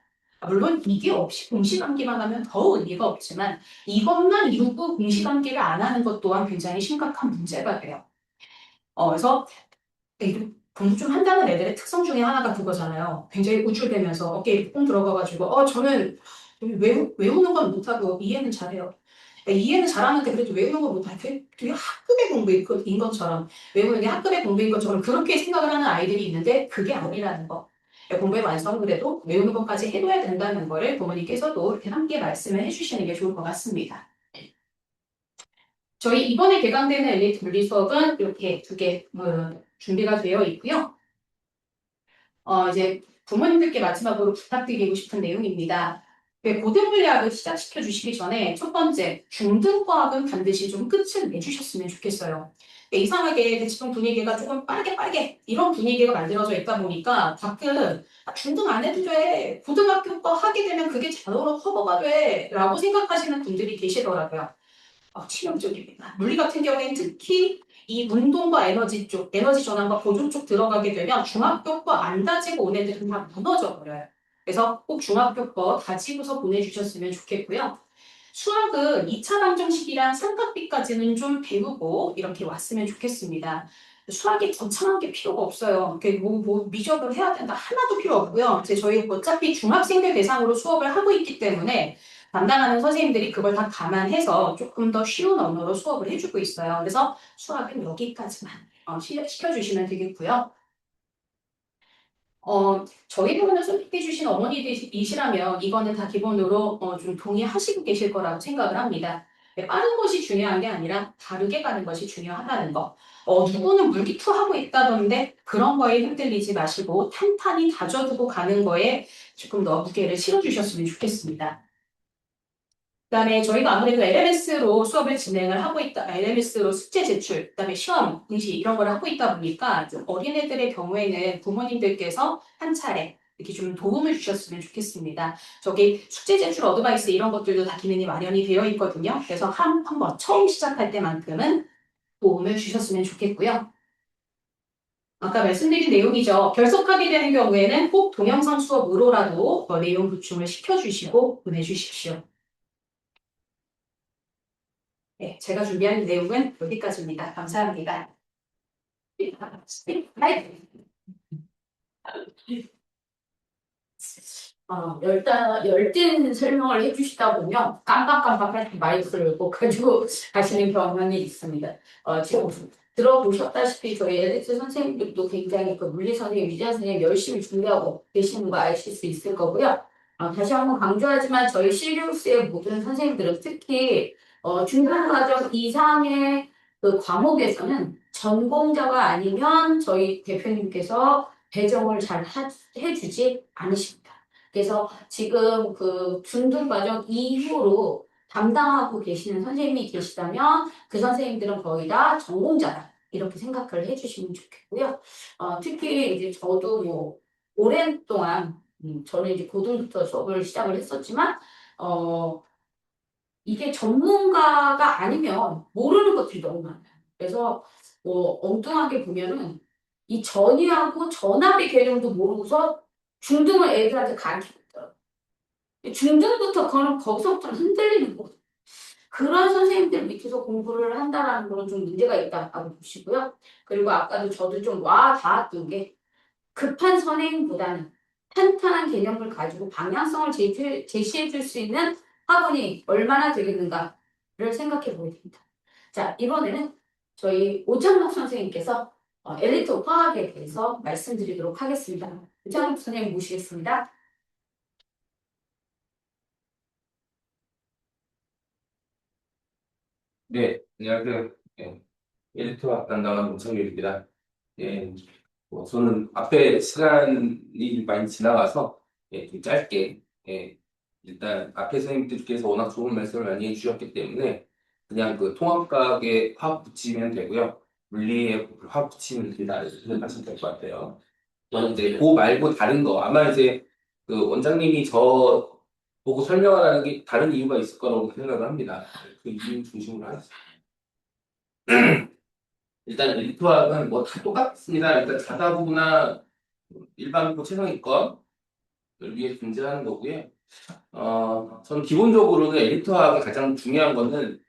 물론 이게 없이 공시감기만 하면 더 의미가 없지만 이것만 이루고 공시감기를 안 하는 것 또한 굉장히 심각한 문제가 돼요. 그래서 공부 좀 한다는 애들의 특성 중에 하나가 그거잖아요. 굉장히 우쭐대면서 어깨에 뽕 들어가가지고 저는 외우는 건 못하고 이해는 잘해요. 이해는 잘하는데 그래도 외우는 건 못하고 되게 학급의 공부인 것처럼 외우는 게 학급의 공부인 것처럼 그렇게 생각을 하는 아이들이 있는데 그게 아니라는 거. 공부의 완성은 그래도 외우는 것까지 해둬야 된다는 거를 부모님께서도 이렇게 함께 말씀을 해주시는 게 좋을 것 같습니다. 저희 이번에 개강되는 엘리트 물리 수업은 이렇게 두 개 준비가 되어 있고요. 이제 부모님들께 마지막으로 부탁드리고 싶은 내용입니다. 고등 물리학을 시작시켜 주시기 전에 첫 번째, 중등과학은 반드시 좀 끝을 내주셨으면 좋겠어요. 이상하게 대치동 분위기가 조금 빠르게 이런 분위기가 만들어져 있다 보니까 가끔 중등 안 해도 돼. 고등학교 거 하게 되면 그게 자동으로 커버가 돼. 라고 생각하시는 분들이 계시더라고요. 치명적입니다. 물리 같은 경우에는 특히 이 운동과 에너지 쪽, 에너지 전환과 보존 쪽 들어가게 되면 중학교 거 안 다지고 온 애들은 다 무너져 버려요. 그래서 꼭 중학교 거 다지고서 보내주셨으면 좋겠고요. 수학은 2차 방정식이랑 삼각비까지는 좀 배우고 이렇게 왔으면 좋겠습니다. 수학이 거창한 게 필요가 없어요. 미적을 해야 된다 하나도 필요 없고요. 이제 저희 어차피 중학생들 대상으로 수업을 하고 있기 때문에 담당하는 선생님들이 그걸 다 감안해서 조금 더 쉬운 언어로 수업을 해주고 있어요. 그래서 수학은 여기까지만 시켜주시면 되겠고요. 저희 부분을 선택해 주신 어머니들이시라면 이거는 다 기본으로 좀 동의하시고 계실 거라고 생각을 합니다. 네, 빠른 것이 중요한 게 아니라 다르게 가는 것이 중요하다는 거. 누구는 물기투하고 있다던데 그런 거에 흔들리지 마시고 탄탄히 다져두고 가는 거에 조금 더 무게를 실어주셨으면 좋겠습니다. 그다음에 저희가 아무래도 LMS로 수업을 진행을 하고 있다, LMS로 숙제 제출, 그다음에 시험, 응시 이런 걸 하고 있다 보니까 좀 어린애들의 경우에는 부모님들께서 한 차례 이렇게 좀 도움을 주셨으면 좋겠습니다. 저기 숙제 제출 어드바이스 이런 것들도 다 기능이 마련이 되어 있거든요. 그래서 한번 처음 시작할 때만큼은 도움을 주셨으면 좋겠고요. 아까 말씀드린 내용이죠. 결석하게 되는 경우에는 꼭 동영상 수업으로라도 내용 보충을 시켜주시고 보내주십시오. 네, 제가 준비한 내용은 여기까지입니다. 감사합니다. 네. 열띤 설명을 해주시다 보면 깜빡깜빡할 때 마이크를 꼭 가지고 가시는 경향이 있습니다. 지금 들어보셨다시피 저희 엘리트 선생님들도 굉장히 그 물리 선생님, 위자 선생님 열심히 준비하고 계시는 거 아실 수 있을 거고요. 다시 한번 강조하지만 저희 시리우스의 모든 선생님들은 특히 중간과정 이상의 그 과목에서는 전공자가 아니면 저희 대표님께서 배정을 잘 해주지 않으십니다. 그래서 지금 그 중등 과정 이후로 담당하고 계시는 선생님이 계시다면 그 선생님들은 거의 다 전공자다. 이렇게 생각을 해주시면 좋겠고요. 특히 이제 저도 뭐 오랜 동안 저는 이제 고등부터 수업을 시작을 했었지만 이게 전문가가 아니면 모르는 것들이 너무 많아요. 그래서 뭐 엉뚱하게 보면은 이 전이하고 전압의 개념도 모르고서 중등을 애들한테 가르치고 있더라고요. 중등부터 그는 거기서부터 흔들리는 거죠. 그런 선생님들 밑에서 공부를 한다라는 거는 좀 문제가 있다고 보시고요. 그리고 아까도 저도 좀 와 닿았던 게 급한 선행보다는 탄탄한 개념을 가지고 방향성을 제시해 줄 수 있는 학원이 얼마나 되겠는가를 생각해 보게 됩니다. 자, 이번에는 저희 오창록 선생님께서 엘리트 화학에 대해서 말씀드리도록 하겠습니다. 오창록 선생님 모시겠습니다. 네, 안녕하세요. 예, 에디터 담당한 문성규입니다. 예, 저는 앞에 시간이 많이 지나가서 좀 짧게 일단 앞에 선생님들께서 워낙 좋은 말씀을 많이 해주셨기 때문에 그냥 그 통합과학에 화학 붙이면 되고요. 물리에 화학 붙이면 된다 이렇게 생각하시면 될 것 같아요. 저는 이제 그 말고 다른 거 아마 이제 그 원장님이 저 보고 설명하라는 게 다른 이유가 있을 거라고 생각을 합니다. 그 이유 중심으로 하겠습니다. 일단 엘리트화학은 뭐 다 똑같습니다. 일단 자사고나 일반고 최상위권을 위해 존재하는 거고요. 저는 기본적으로는 엘리트화학의 가장 중요한 거는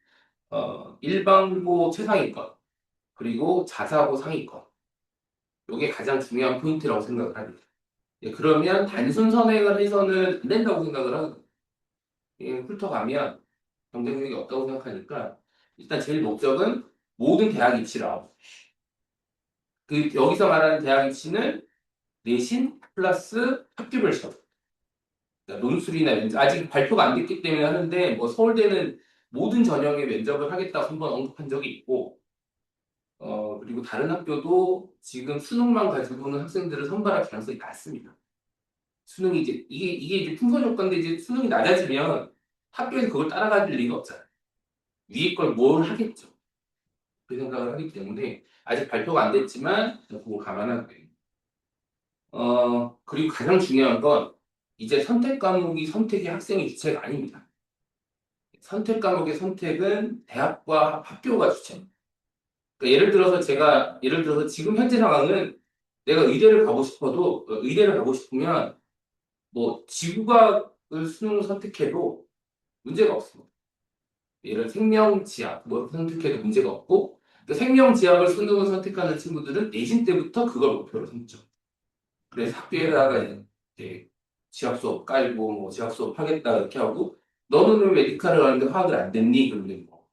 일반고 최상위권 그리고 자사고 상위권 이게 가장 중요한 포인트라고 생각을 합니다. 예, 그러면 단순 선행을 해서는 안 된다고 생각을 하거든요. 예, 훑어가면 경쟁력이 없다고 생각하니까 일단 제일 목적은 모든 대학 입시라 그 여기서 말하는 대학 입시는 내신 플러스 학교별 시험. 그러니까 논술이나 면접 아직 발표가 안 됐기 때문에 하는데 뭐 서울대는 모든 전형에 면접을 하겠다고 한번 언급한 적이 있고 그리고 다른 학교도 지금 수능만 가지고는 학생들을 선발할 가능성이 낮습니다. 수능이 이게 이제 풍선 효과인데 이제 수능이 낮아지면 학교에서 그걸 따라갈 리가 없잖아요. 위에 걸 뭘 하겠죠. 그 생각을 하기 때문에 아직 발표가 안 됐지만 그거 감안하고 돼요. 그리고 가장 중요한 건 이제 선택 과목이 선택의 학생의 주체가 아닙니다. 선택 과목의 선택은 대학과 학교가 주체입니다. 그러니까 예를 들어서 지금 현재 상황은 내가 의대를 가고 싶어도 의대를 가고 싶으면 뭐 지구과학을 수능 선택해도 문제가 없습니다. 얘를 생명지학 뭐 선택해도 문제가 없고 그 생명지학을 수능을 선택하는 친구들은 내신 때부터 그걸 목표로 삼죠. 그래서 학교에다가 이제 지학 수업 깔고 뭐 지학 수업 하겠다 이렇게 하고 너는 왜 메디칼을 하는데 화학을 안 됐니? 그러면 뭐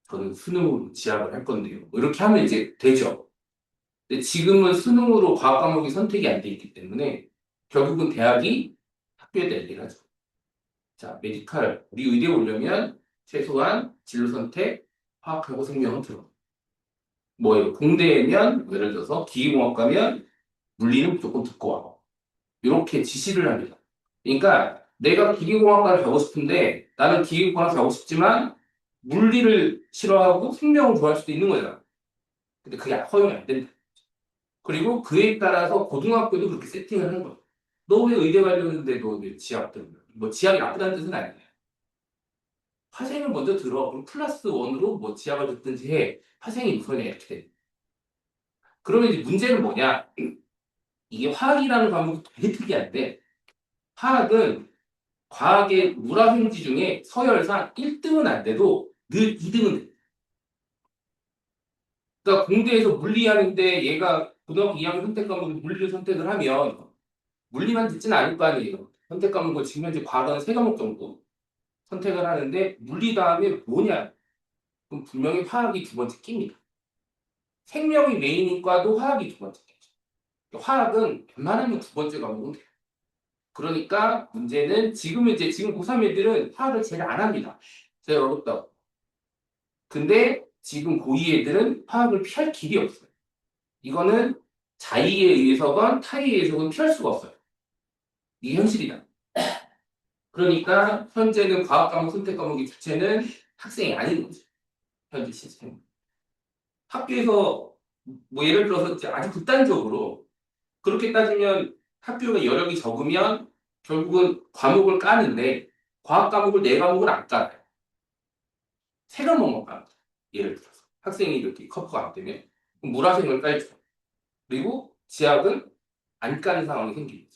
저는 수능으로 지학을 할 건데요. 뭐 이렇게 하면 이제 되죠. 근데 지금은 수능으로 과학 과목이 선택이 안 돼 있기 때문에 결국은 대학이 학교에다 얘기를 하죠. 자, 메디칼 우리 의대에 오려면 최소한 진로 선택 화학하고 생명은 들어. 뭐 공대면 예를 들어서 기계공학과면 물리는 무조건 듣고 와. 이렇게 지시를 합니다. 그러니까 내가 기계공학과를 가고 싶은데 나는 기계공학 가고 싶지만 물리를 싫어하고 생명을 좋아할 수도 있는 거잖아. 근데 그게 허용이 안 된다. 그리고 그에 따라서 고등학교도 그렇게 세팅을 하는 거야. 너 왜 의대 가려는데 너 왜 지학 들어? 뭐 지학이 나쁘다는 뜻은 아니야. 화생을 먼저 들어. 그럼 플러스 원으로 뭐 지학을 듣든지 해. 화생이 우선이야 이렇게 돼. 그러면 이제 문제는 뭐냐? 이게 화학이라는 과목이 되게 특이한데 화학은 과학의 물화생지 중에 서열상 1등은 안 돼도 늘 2등은 돼. 그러니까 공대에서 물리하는데 얘가 고등학교 2학년 선택 과목을 물리를 선택을 하면 물리만 듣지는 않을 거 아니에요. 선택 과목을 지금 현재 과학은 3과목 정도 선택을 하는데 물리 다음에 뭐냐? 그럼 분명히 화학이 두 번째 낍니다. 생명이 메인인 과도 화학이 두 번째 끼죠. 화학은 웬만하면 두 번째 과목은 돼요. 그러니까 문제는 지금은 이제 지금 고3 애들은 화학을 제일 안 합니다. 제일 어렵다고. 근데 지금 고2 애들은 화학을 피할 길이 없어요. 이거는 자의에 의해서건 타의에 의해서건 피할 수가 없어요. 이게 현실이다. 그러니까 현재는 과학 과목 선택 과목의 주체는 학생이 아닌 거죠. 현재 시스템. 학교에서 뭐 예를 들어서 이제 아주 극단적으로 그렇게 따지면 학교가 여력이 적으면 결국은 과목을 까는데 과학 과목을 4과목을 안 까요. 3과목만 까요. 예를 들어서 학생이 이렇게 커프가 안 되면 물화생을 깔죠. 그리고 지학은 안 까는 상황이 생기죠.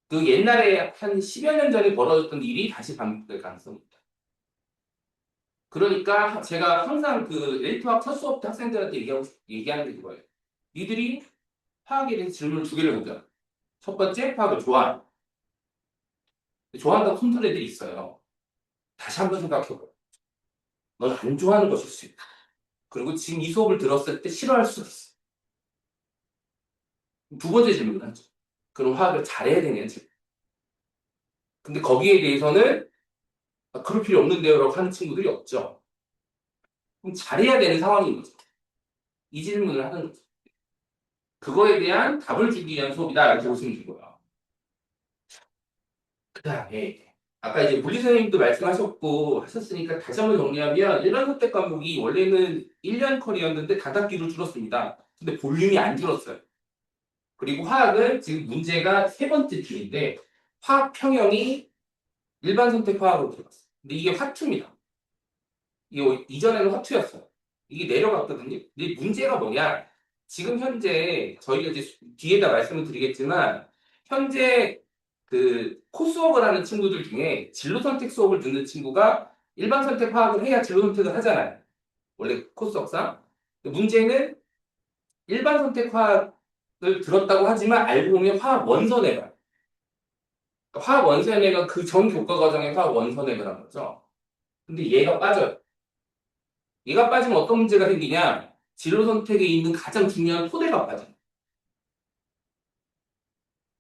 그 옛날에 한 10여 년 전에 벌어졌던 일이 다시 반복될 가능성이 있다. 그러니까 제가 항상 그 엘리트학 첫 수업 때 학생들한테 얘기하는 게 그거예요. 니들이 화학에 대해서 질문 2개를 던져. 첫 번째, 화학을 좋아한다. 좋아한다고 손든 애들이 있어요. 다시 한번 생각해봐요. 넌 안 좋아하는 것일 수 있다. 그리고 지금 이 수업을 들었을 때 싫어할 수도 있어. 두 번째 질문을 하죠. 그럼 화학을 잘해야 되냐는 질문. 근데 거기에 대해서는 그럴 필요 없는데요 라고 하는 친구들이 없죠. 그럼 잘해야 되는 상황인 거죠. 이 질문을 하는 거죠. 그거에 대한 답을 주기 위한 수업이다 이렇게 보시면 되고요. 그 다음에 아까 이제 물리 선생님도 말씀하셨고 하셨으니까 다시 한번 정리하면 일반 선택 과목이 원래는 1년 컬이었는데 다닫기로 줄었습니다. 근데 볼륨이 안 줄었어요. 그리고 화학은 지금 문제가 3번째 팀인데 화학 평형이 일반 선택 화학으로 들어갔어요. 근데 이게 화투입니다. 이거 이전에는 화투였어요. 이게 내려갔거든요. 근데 문제가 뭐냐? 지금 현재 저희가 이제 뒤에다 말씀을 드리겠지만 현재 그 코수업을 하는 친구들 중에 진로 선택 수업을 듣는 친구가 일반 선택 화학을 해야 진로 선택을 하잖아요. 원래 코수업상. 문제는 일반 선택 화학을 들었다고 하지만 알고 보면 화학 원선회가 화학 원선회가 그 전 교과 과정에 화학 원선회를 한 거죠. 근데 얘가 빠져요. 얘가 빠지면 어떤 문제가 생기냐? 진로 선택에 있는 가장 중요한 토대가 빠져요.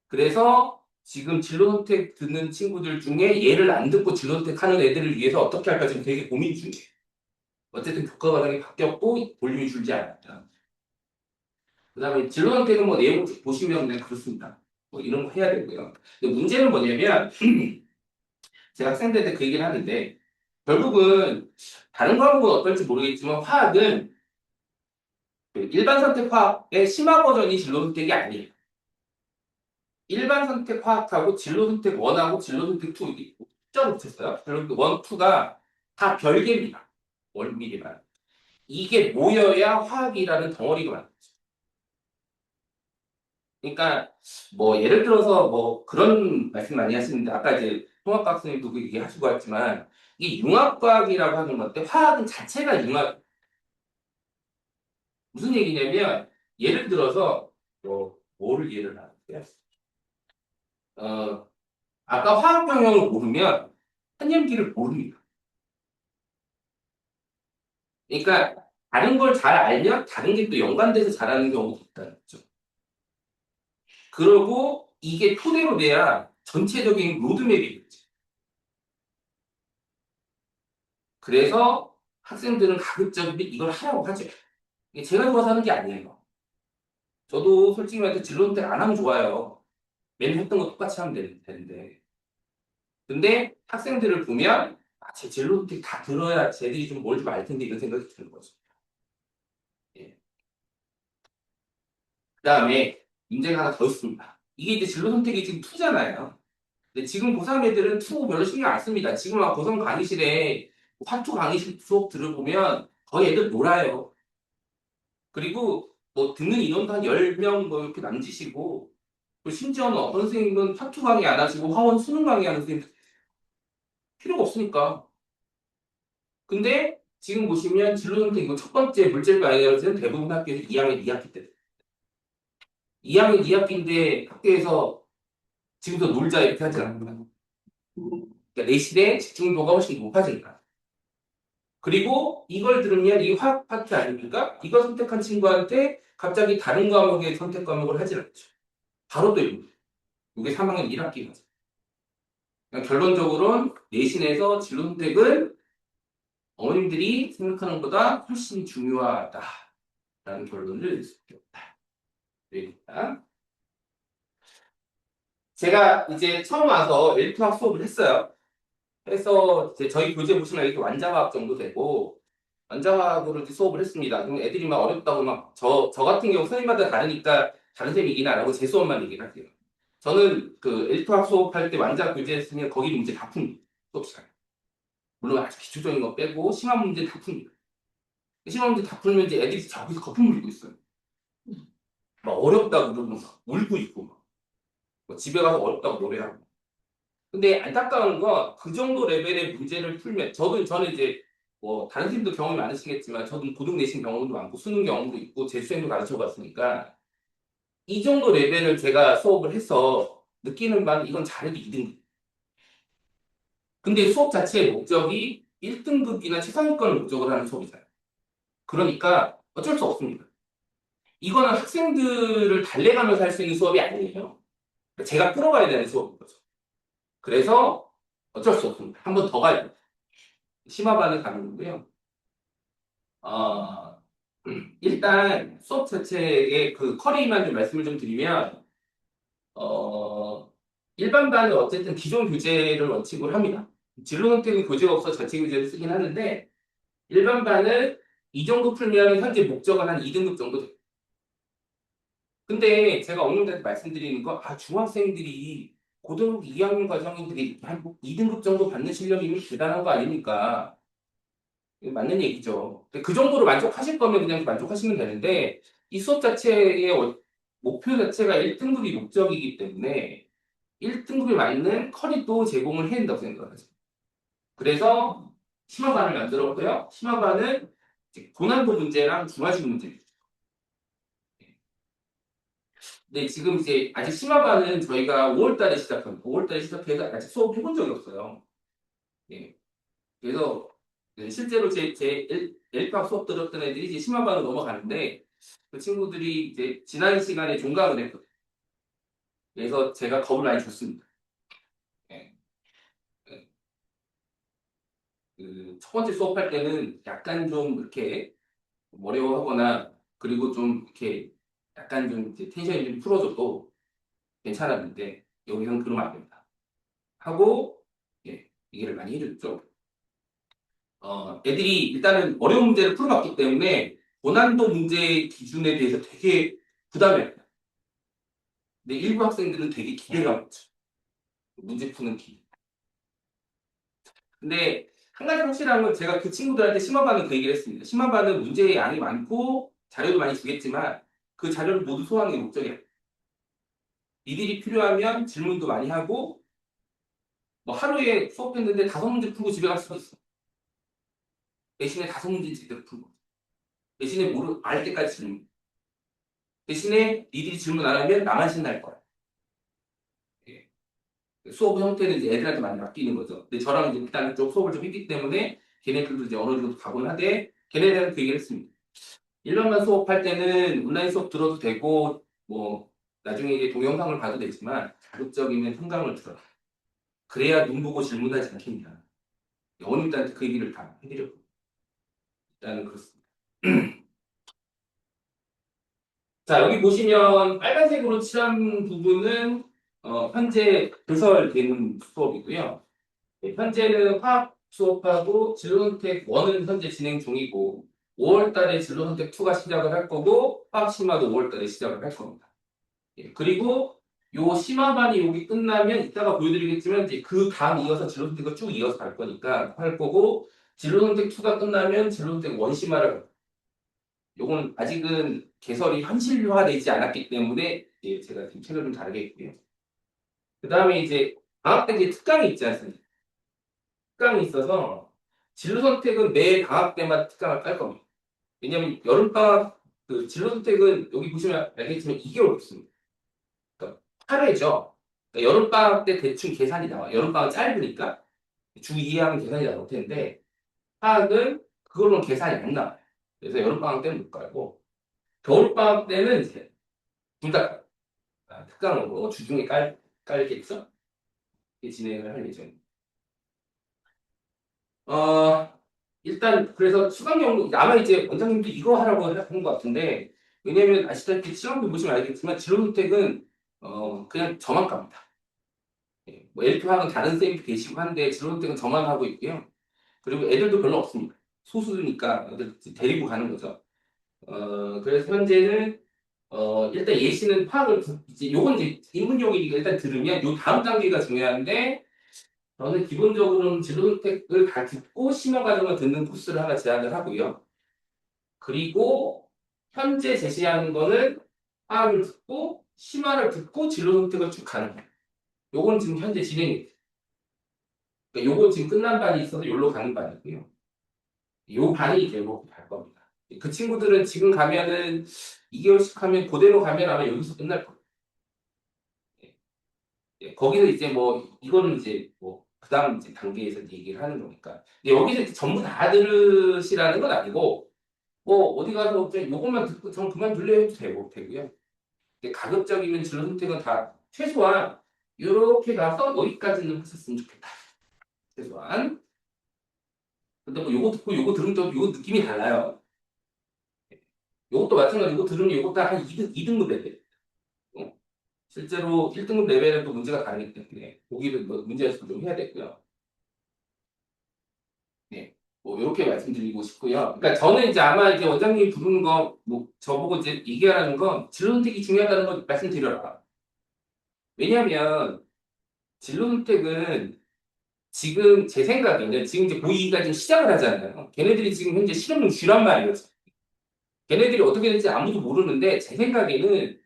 그래서 지금 진로 선택 듣는 친구들 중에 얘를 안 듣고 진로 선택하는 애들을 위해서 어떻게 할까 지금 되게 고민 중이에요. 어쨌든 교과 과정이 바뀌었고 볼륨이 줄지 않았다. 그 다음에 진로 선택은 뭐 내용 보시면 그냥 그렇습니다. 뭐 이런 거 해야 되고요. 근데 문제는 뭐냐면 제가 학생들한테 그 얘기를 하는데 결국은 다른 과목은 어떨지 모르겠지만 화학은 그 일반 선택 화학의 심화 버전이 진로 선택이 아니에요. 일반 선택 화학하고 진로 선택 1하고 진로 선택 2 숫자로 붙였어요. 진로 선택 1, 2가 다 별개입니다. 원미리만. 이게 모여야 화학이라는 덩어리가 만들어요. 그러니까 뭐 예를 들어서 뭐 그런 말씀 많이 하시는데 아까 이제 통합과학 선생님도 그 얘기하시고 왔지만 이게 융합과학이라고 하는 건데 화학은 자체가 융합 무슨 얘기냐면 예를 들어서 뭐를 예를 하는데요? 아까 화학 병형을 모르면 한염기를 모릅니다. 그러니까 다른 걸 잘 알면 다른 게 또 연관돼서 잘하는 경우도 있다는 거죠. 그러고 이게 토대로 돼야 전체적인 로드맵이 있지. 그래서 학생들은 가급적 이걸 하라고 하죠. 이게 제가 좋아서 하는 게 아니에요. 저도 솔직히 말해서 진로 선택 안 하면 좋아요. 맨날 했던 거 똑같이 하면 되는데. 근데 학생들을 보면 제 진로 선택 다 들어야 쟤들이 좀 뭘 좀 알 텐데 이런 생각이 드는 거죠. 예. 그다음에 문제가 하나 더 있습니다. 이게 이제 진로 선택이 지금 투잖아요. 근데 지금 고3 애들은 투 별로 신경 안 씁니다. 지금 막 고3 강의실에 화투 강의실 수업 들어보면 거의 애들 놀아요. 그리고 뭐 듣는 인원도 한 10명 뭐 이렇게 남짓이고 그리고 심지어는 어떤 선생님은 화투 강의 안 하시고 화원 수능 강의하는 선생님 필요가 없으니까. 근데 지금 보시면 진로 선택 이거 첫 번째 물질과 아이디어는 대부분 학교에서 2학년 2학기 때 2학년 2학기인데 학교에서 지금도 놀자 이렇게 하지 않습니다. 그러니까 내실의 집중도가 훨씬 높아진다. 그리고 이걸 들으면 이 화학 파트 아닙니까? 이걸 선택한 친구한테 갑자기 다른 과목의 선택 과목을 하지 않죠. 바로 또 이거. 이게 3학년 1학기거든. 결론적으로는 내신에서 진로 선택은 어머님들이 생각하는 것보다 훨씬 중요하다라는 결론을 낼 수 있다. 그러니까 제가 이제 처음 와서 엘투학 수업을 했어요. 해서 이제 저희 교재 보시면 이렇게 완자화학 정도 되고 완자화학으로 이제 수업을 했습니다. 그럼 애들이 막 어렵다고 막 저 같은 경우 선생님마다 다르니까 다른 쌤이 이기나 라고 제 수업만 얘기를 할게요. 저는 그 엘투학 수업할 때 완자 교재 했으면 거기 문제 다 풉니다. 수업 시간에. 물론 아주 기초적인 거 빼고 심한 문제 다 풉니다. 심한 문제 다 풀면 이제 애들이 저기서 거품 물고 있어요. 막 어렵다고 그러고 막 울고 있고 막 집에 가서 어렵다고 노래하고. 근데 안타까운 건 그 정도 레벨의 문제를 풀면 저는 이제 뭐 다른 팀도 경험이 많으시겠지만 저도 고등 내신 경험도 많고 수능 경험도 있고 재수생도 가르쳐 봤으니까 이 정도 레벨을 제가 수업을 해서 느끼는 바는 이건 잘해도 2등급. 근데 수업 자체의 목적이 1등급이나 최상위권을 목적으로 하는 수업이잖아요. 그러니까 어쩔 수 없습니다. 이거는 학생들을 달래가면서 할 수 있는 수업이 아니에요. 제가 끌어가야 되는 수업인 거죠. 그래서 어쩔 수 없습니다. 한 번 더 가야 돼요. 심화반을 가는 거고요. 어, 일단 수업 자체의 그 커리만 좀 말씀을 좀 드리면 일반 반은 어쨌든 기존 교재를 원칙으로 합니다. 진로 선택은 교재가 없어 전체 교재를 쓰긴 하는데 일반 반은 이 정도 풀면 현재 목적은 한 2등급 정도 돼요. 근데 제가 어머님들한테 말씀드리는 건 중학생들이 고등학교 2학년 과정인들이 한 2등급 정도 받는 실력이면 대단한 거 아닙니까? 맞는 얘기죠. 그 정도로 만족하실 거면 그냥 만족하시면 되는데 이 수업 자체의 목표 자체가 1등급이 목적이기 때문에 1등급에 맞는 커리도 제공을 해야 된다고 생각하죠. 그래서 심화반을 만들었고요. 심화반은 고난도 문제랑 중화식 문제. 근데 지금 이제 아직 심화반은 저희가 5월달에 시작합니다. 5월달에 시작해서 아직 수업 해본 적이 없어요. 예. 그래서 실제로 제 L과 수업 들었던 애들이 이제 심화반으로 넘어가는데 그 친구들이 이제 지난 시간에 종강을 했거든요. 그래서 제가 겁을 많이 줬습니다. 예. 그첫 번째 수업할 때는 약간 좀 이렇게 어려워하거나 그리고 좀 이렇게 약간 좀 이제 텐션이 좀 풀어줘도 괜찮았는데 여기서는 그러면 안 된다. 하고 얘기를 많이 해줬죠. 애들이 일단은 어려운 문제를 풀어봤기 때문에 고난도 문제 기준에 대해서 되게 부담해요. 근데 일부 학생들은 되게 기대가 많죠. 문제 푸는 기대. 근데 한 가지 확실한 건 제가 그 친구들한테 심화반은 그 얘기를 했습니다. 심화반은 문제의 양이 많고 자료도 많이 주겠지만 그 자료를 모두 소화하는 게 목적이야. 니들이 필요하면 질문도 많이 하고 뭐 하루에 수업했는데 5문제 풀고 집에 갈 수도 있어. 대신에 5문제 제대로 풀고. 대신에 알 때까지 질문. 대신에 니들이 질문 안 하면 나만 신날 거야. 예. 수업 형태는 이제 애들한테 많이 맡기는 거죠. 근데 저랑 이제 일단 좀 수업을 좀 했기 때문에 걔네들도 이제 어느 정도 각오는 하되 걔네들은 그 얘기를 했습니다. 1년만 수업할 때는 온라인 수업 들어도 되고 뭐 나중에 이제 동영상을 봐도 되지만 자극적이면 현강을 들어라. 그래야 눈 보고 질문하지 않겠냐. 어머님들한테 그 얘기를 다 해드렸고 일단은 그렇습니다. 자, 여기 보시면 빨간색으로 칠한 부분은 현재 개설되는 수업이고요. 네, 현재는 화학 수업하고 진로선택 1은 현재 진행 중이고 5월 달에 진로선택 2가 시작을 할 거고 화학 심화도 5월 달에 시작을 할 겁니다. 예, 그리고 요 심화반이 여기 끝나면 이따가 보여드리겠지만 이제 그 다음 이어서 진로선택을 쭉 이어서 갈 거니까 할 거고 진로선택 2가 끝나면 진로선택 1 심화를 할 요건 아직은 개설이 현실화되지 않았기 때문에 예, 제가 지금 책을 좀 다르게 했고요. 그 다음에 이제 방학 때 이제 특강이 있지 않습니까? 특강이 있어서 진로 선택은 매 방학 때마다 특강을 깔 겁니다. 왜냐하면 여름 방학 그 진로 선택은 여기 보시면 알겠지만 2개월 있습니다. 그러니까 8회죠. 그러니까 여름 방학 때 대충 계산이 나와. 여름 방학 짧으니까 주 2회하면 계산이 나올 텐데 방학은 그걸로는 계산이 안 나와요. 그래서 여름 방학 때는 못 깔고 겨울 방학 때는 이제 둘 다 특강으로 주중에 깔겠죠? 이렇게 진행을 할 예정입니다. 일단 그래서 수강 연구 아마 이제 원장님도 이거 하라고 하는 것 같은데 왜냐면 아시다시피 시험도 보시면 알겠지만 진로 선택은 그냥 저만 갑니다. 예, 뭐 LP 학은 다른 쌤도 계시고 한데 진로 선택은 저만 하고 있고요. 그리고 애들도 별로 없습니다. 소수니까 애들 데리고 가는 거죠. 그래서 현재는 일단 예시는 파악을 이제 요건 이제 인문용이니까 일단 들으면 요 다음 단계가 중요한데 저는 기본적으로는 진로 선택을 다 듣고 심화 과정을 듣는 코스를 하나 제안을 하고요. 그리고 현재 제시하는 거는 파악을 듣고 심화를 듣고 진로 선택을 쭉 가는 거예요. 요건 지금 현재 진행이 돼요. 그러니까 요거 지금 끝난 반이 있어서 요로 가는 반이고요. 요 반이 이제 요로 갈 겁니다. 그 친구들은 지금 가면은 2개월씩 하면 그대로 가면 아마 여기서 끝날 거예요. 예, 거기서 이제 뭐 이거는 이제 뭐 그다음 이제 단계에서 얘기를 하는 거니까. 근데 여기서 이제 전부 다 들으시라는 건 아니고 뭐 어디 가서 이제 요것만 듣고 전 그만 들려 해도 되고요. 근데 가급적이면 진로 선택은 다 최소한 이렇게 가서 여기까지는 했었으면 좋겠다. 최소한. 근데 뭐 요거 듣고 요거 들으면 또 요거 느낌이 달라요. 요것도 마찬가지로 요거 들으면 요거 다한 2등급 레벨. 실제로 1등급 레벨은 또 문제가 다르기 때문에 거기를 뭐 문제 연습을 좀 해야 되고요. 네, 뭐 이렇게 말씀드리고 싶고요. 그러니까 저는 이제 아마 이제 원장님이 부르는 거 뭐 저보고 이제 얘기하라는 건 진로 선택이 중요하다는 걸 말씀드려라. 왜냐하면 진로 선택은 지금 제 생각에는 지금 이제 고2가 지금 시작을 하잖아요. 걔네들이 지금 현재 실험용 쥐란 말이에요. 걔네들이 어떻게 될지 아무도 모르는데 제 생각에는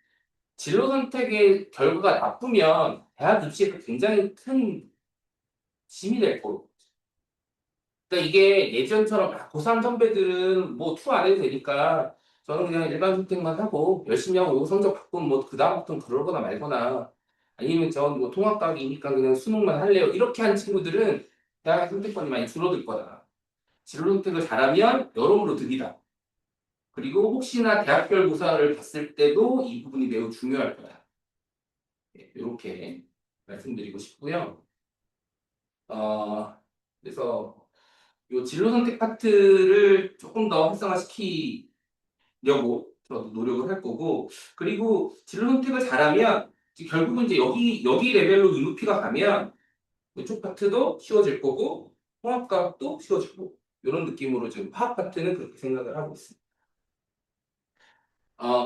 진로 선택의 결과가 나쁘면 대학 입시에 굉장히 큰 짐이 될 거고. 그러니까 이게 예전처럼 고3 선배들은 뭐 투 안 해도 되니까 저는 그냥 일반 선택만 하고 열심히 하고 요 성적 바꾸면 뭐 그다음부터는 그러거나 말거나 아니면 전 뭐 통합과학이니까 그냥 수능만 할래요. 이렇게 한 친구들은 대학 선택권이 많이 줄어들 거다. 진로 선택을 잘하면 여러모로 득이다. 그리고 혹시나 대학별 고사를 봤을 때도 이 부분이 매우 중요할 거다. 이렇게 말씀드리고 싶고요. 그래서 이 진로 선택 파트를 조금 더 활성화시키려고 저도 노력을 할 거고, 그리고 진로 선택을 잘하면 이제 결국은 이제 여기 레벨로 눈높이가 가면 이쪽 파트도 쉬워질 거고 통합과학도 쉬워질 거고 이런 느낌으로 지금 화학 파트는 그렇게 생각을 하고 있습니다.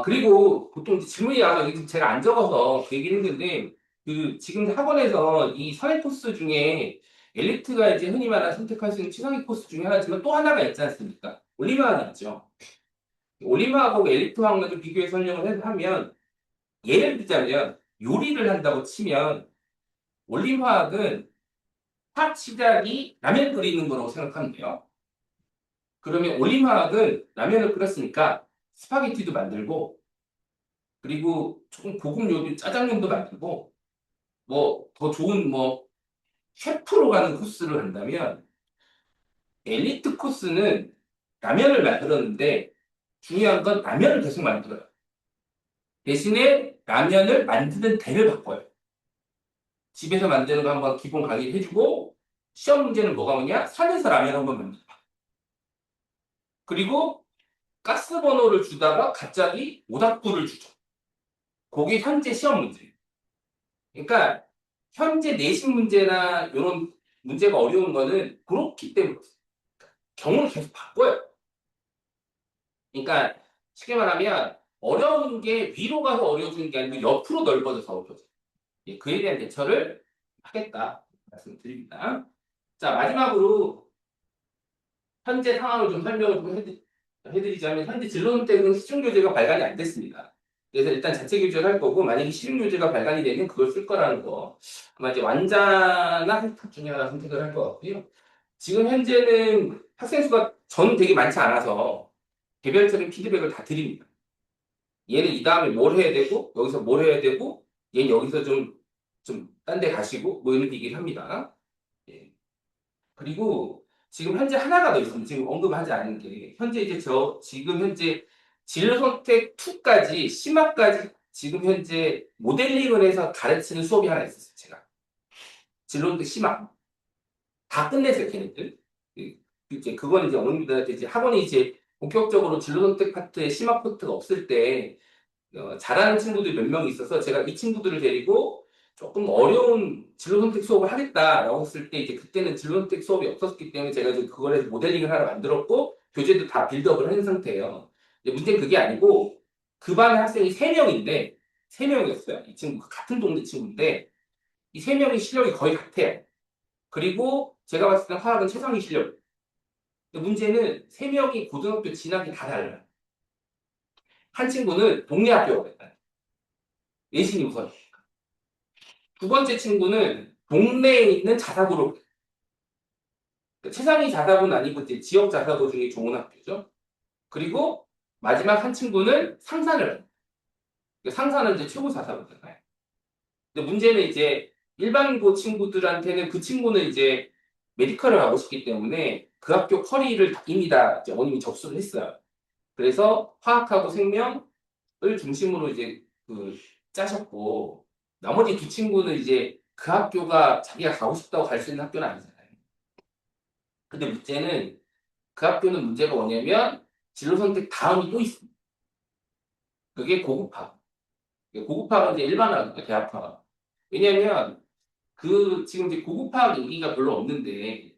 그리고 보통 이제 질문이 와서 여기 제가 안 적어서 그 얘기를 했는데, 그 지금 학원에서 이 선행 코스 중에 엘리트가 이제 흔히 말하는 선택할 수 있는 최상위 코스 중에 하나지만 또 하나가 있지 않습니까? 올림화학이 있죠. 올림화학하고 엘리트 화학을 좀 비교해 설명을 하면, 예를 들자면 요리를 한다고 치면 올림화학은 화학 시작이 라면 끓이는 거라고 생각하면 돼요. 그러면 올림화학은 라면을 끓였으니까 스파게티도 만들고, 그리고 조금 고급 요리 짜장면도 만들고, 뭐 더 좋은 뭐 셰프로 가는 코스를 한다면 엘리트 코스는 라면을 만들었는데 중요한 건 라면을 계속 만들어요. 대신에 라면을 만드는 대를 바꿔요. 집에서 만드는 거 한번 기본 강의 해주고 시험 문제는 뭐가 오냐? 산에서 라면 한번 만들어. 그리고 가스 버너를 주다가 갑자기 모닥불을 주죠. 그게 현재 시험 문제. 그러니까 현재 내신 문제나 이런 문제가 어려운 거는 그렇기 때문에 경우를 계속 바꿔요. 그러니까 쉽게 말하면 어려운 게 위로 가서 어려워지는 게 아니고 옆으로 넓어져서 어려워져요. 예, 그에 대한 대처를 하겠다 말씀드립니다. 자, 마지막으로 현재 상황을 좀 설명을 좀 해드리자면 현재 진로선택은 시중교재가 발간이 안 됐습니다. 그래서 일단 자체 교재를 할 거고 만약에 시중교재가 발간이 되면 그걸 쓸 거라는 거 아마 이제 완자나 헬탁 중에 하나 선택을 할 것 같고요. 지금 현재는 학생 수가 전 되게 많지 않아서 개별적인 피드백을 다 드립니다. 얘는 이 다음에 뭘 해야 되고 여기서 뭘 해야 되고 얘는 여기서 좀 딴 데 가시고 뭐 이런 얘기를 합니다. 예. 그리고 지금 현재 하나가 더 있습니다. 지금 언급하지 않은 게 현재 이제 지금 현재 진로 선택 2까지 심화까지 지금 현재 모델링을 해서 가르치는 수업이 하나 있었어요. 제가 진로 선택 심화 다 끝냈어요. 걔네들. 이제 그거는 이제 어머님들한테 이제 학원이 이제 본격적으로 진로 선택 파트에 심화 파트가 없을 때 잘하는 친구들이 몇 명 있어서 제가 이 친구들을 데리고 조금 어려운 진로 선택 수업을 하겠다라고 했을 때 이제 그때는 진로 선택 수업이 없었기 때문에 제가 이제 그걸 해서 모델링을 하나 만들었고 교재도 다 빌드업을 한 상태예요. 이제 문제는 그게 아니고 그 반에 학생이 3명인데 3명이었어요. 이 친구 같은 동네 친구인데 이 3명의 실력이 거의 같아요. 그리고 제가 봤을 때 화학은 최상위 실력. 근데 문제는 3명이 고등학교 진학이 다 달라요. 한 친구는 동네 학교가 됐다. 내신이 우선. 두 번째 친구는 동네에 있는 자사고로. 최상위 자사고는 아니고 이제 지역 자사고 중에 좋은 학교죠. 그리고 마지막 한 친구는 상산을 해요. 상산은 이제 최고 자사고잖아요. 근데 문제는 이제 일반고 친구들한테는 그 친구는 이제 메디컬을 가고 싶기 때문에 그 학교 커리를 이미 다 이제 어머님이 접수를 했어요. 그래서 화학하고 생명을 중심으로 이제 그 짜셨고 나머지 두 친구는 이제 그 학교가 자기가 가고 싶다고 갈 수 있는 학교는 아니잖아요. 근데 문제는 그 학교는 문제가 뭐냐면 진로 선택 다음이 또 있습니다. 그게 고급학. 고급학은 이제 일반학이고 대학학. 왜냐하면 그 지금 이제 고급학 얘기가 별로 없는데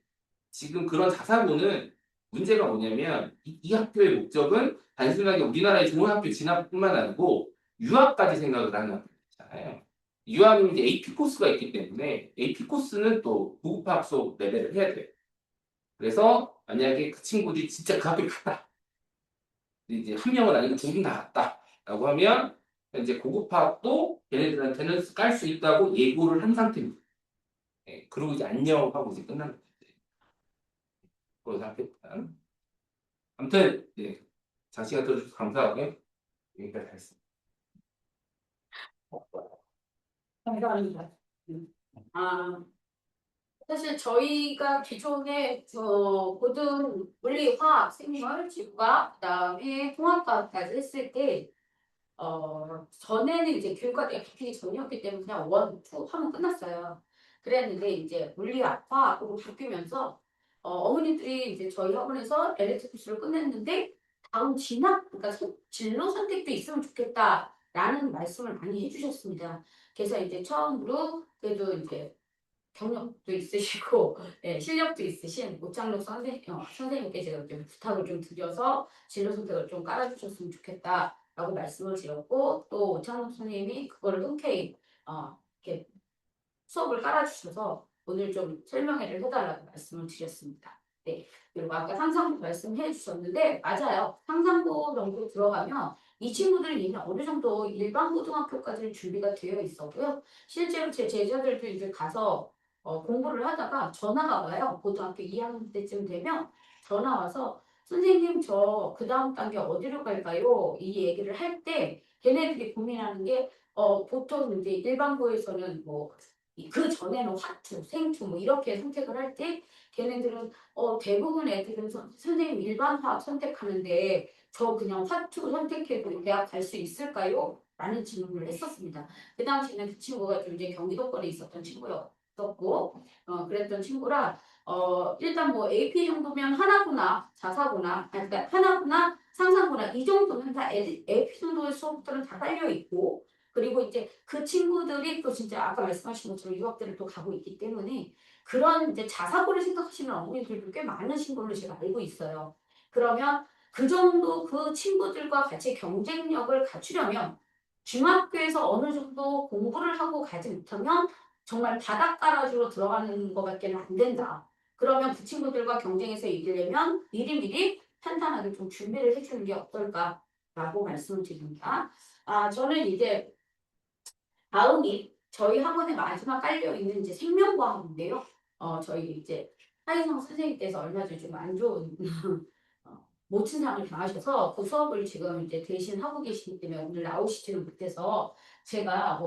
지금 그런 자사고는 문제가 뭐냐면 이 학교의 목적은 단순하게 우리나라의 좋은 학교 진학뿐만 아니고 유학까지 생각을 하는 학교잖아요. 유학은 이제 AP 코스가 있기 때문에 AP 코스는 또 고급학 수업 레벨을 해야 돼요. 그래서 만약에 그 친구들이 진짜 그 학교를 갔다. 이제 한 명은 아니고 두 명 다 갔다라고 하면 이제 고급학도 얘네들한테는 깔 수 있다고 예고를 한 상태입니다. 예, 그리고 이제 안녕 하고 이제 끝나는 거죠. 그런 생각했다. 아무튼 예, 장시간 들어주셔서 감사하고요. 여기까지 하겠습니다. 감사합니다. 아, 사실 저희가 기존에 고등 물리, 화학, 생물, 지구과 그다음에 통합과까지 했을 때 전에는 이제 교육과대가 바뀌기 전이었기 때문에 그냥 원, 투 하면 끝났어요. 그랬는데 이제 물리학, 화학으로 바뀌면서 어머니들이 이제 저희 학원에서 엘리트 코스를 끝냈는데 다음 진학, 그러니까 진로 선택도 있으면 좋겠다라는 말씀을 많이 해주셨습니다. 그래서 이제 처음으로 그래도 이제 경력도 있으시고 네, 실력도 있으신 오창록 선생님께 제가 좀 부탁을 좀 드려서 진로 선택을 좀 깔아주셨으면 좋겠다라고 말씀을 드렸고 또 오창록 선생님이 그거를 흔쾌히 이렇게 수업을 깔아주셔서 오늘 좀 설명회를 해달라고 말씀을 드렸습니다. 네. 그리고 아까 상상고 말씀해 주셨는데 맞아요. 상상고 정도 들어가면 이 친구들은 이미 어느 정도 일반 고등학교까지는 준비가 되어 있었고요. 실제로 제 제자들도 이제 가서 공부를 하다가 전화가 와요. 고등학교 2학년 때쯤 되면 전화 와서 선생님 저 그 다음 단계 어디로 갈까요? 이 얘기를 할 때 걔네들이 고민하는 게 보통 이제 일반고에서는 뭐 그 전에는 화투, 생투 뭐 이렇게 선택을 할 때 걔네들은 대부분 애들은 선생님 일반화 선택하는데 저 그냥 화투 선택해도 대학 갈 수 있을까요? 라는 질문을 했었습니다. 그 당시에는 그 친구가 좀 이제 경기도권에 있었던 친구였었고, 그랬던 친구라, 일단 뭐 AP 정도면 하나구나, 자사구나, 아니, 그러니까 하나구나, 상상구나, 이 정도는 다 AP 정도의 수업들은 다 깔려 있고, 그리고 이제 그 친구들이 또 진짜 아까 말씀하신 것처럼 유학들을 또 가고 있기 때문에 그런 이제 자사고를 생각하시는 어머니들도 꽤 많으신 걸로 제가 알고 있어요. 그러면 그 정도 그 친구들과 같이 경쟁력을 갖추려면 중학교에서 어느 정도 공부를 하고 가지 못하면 정말 바닷가라지로 들어가는 것밖에 안 된다. 그러면 그 친구들과 경쟁해서 이기려면 미리미리 탄탄하게 좀 준비를 해주는 게 어떨까라고 말씀을 드립니다. 저는 이제 다음이 저희 학원에 마지막 깔려 있는 이제 생명과학인데요. 저희 이제 하이성 선생님께서 얼마 전에 좀 안 좋은 모친상을 당하셔서 그 수업을 지금 이제 대신 하고 계시기 때문에 오늘 나오시지는 못해서 제가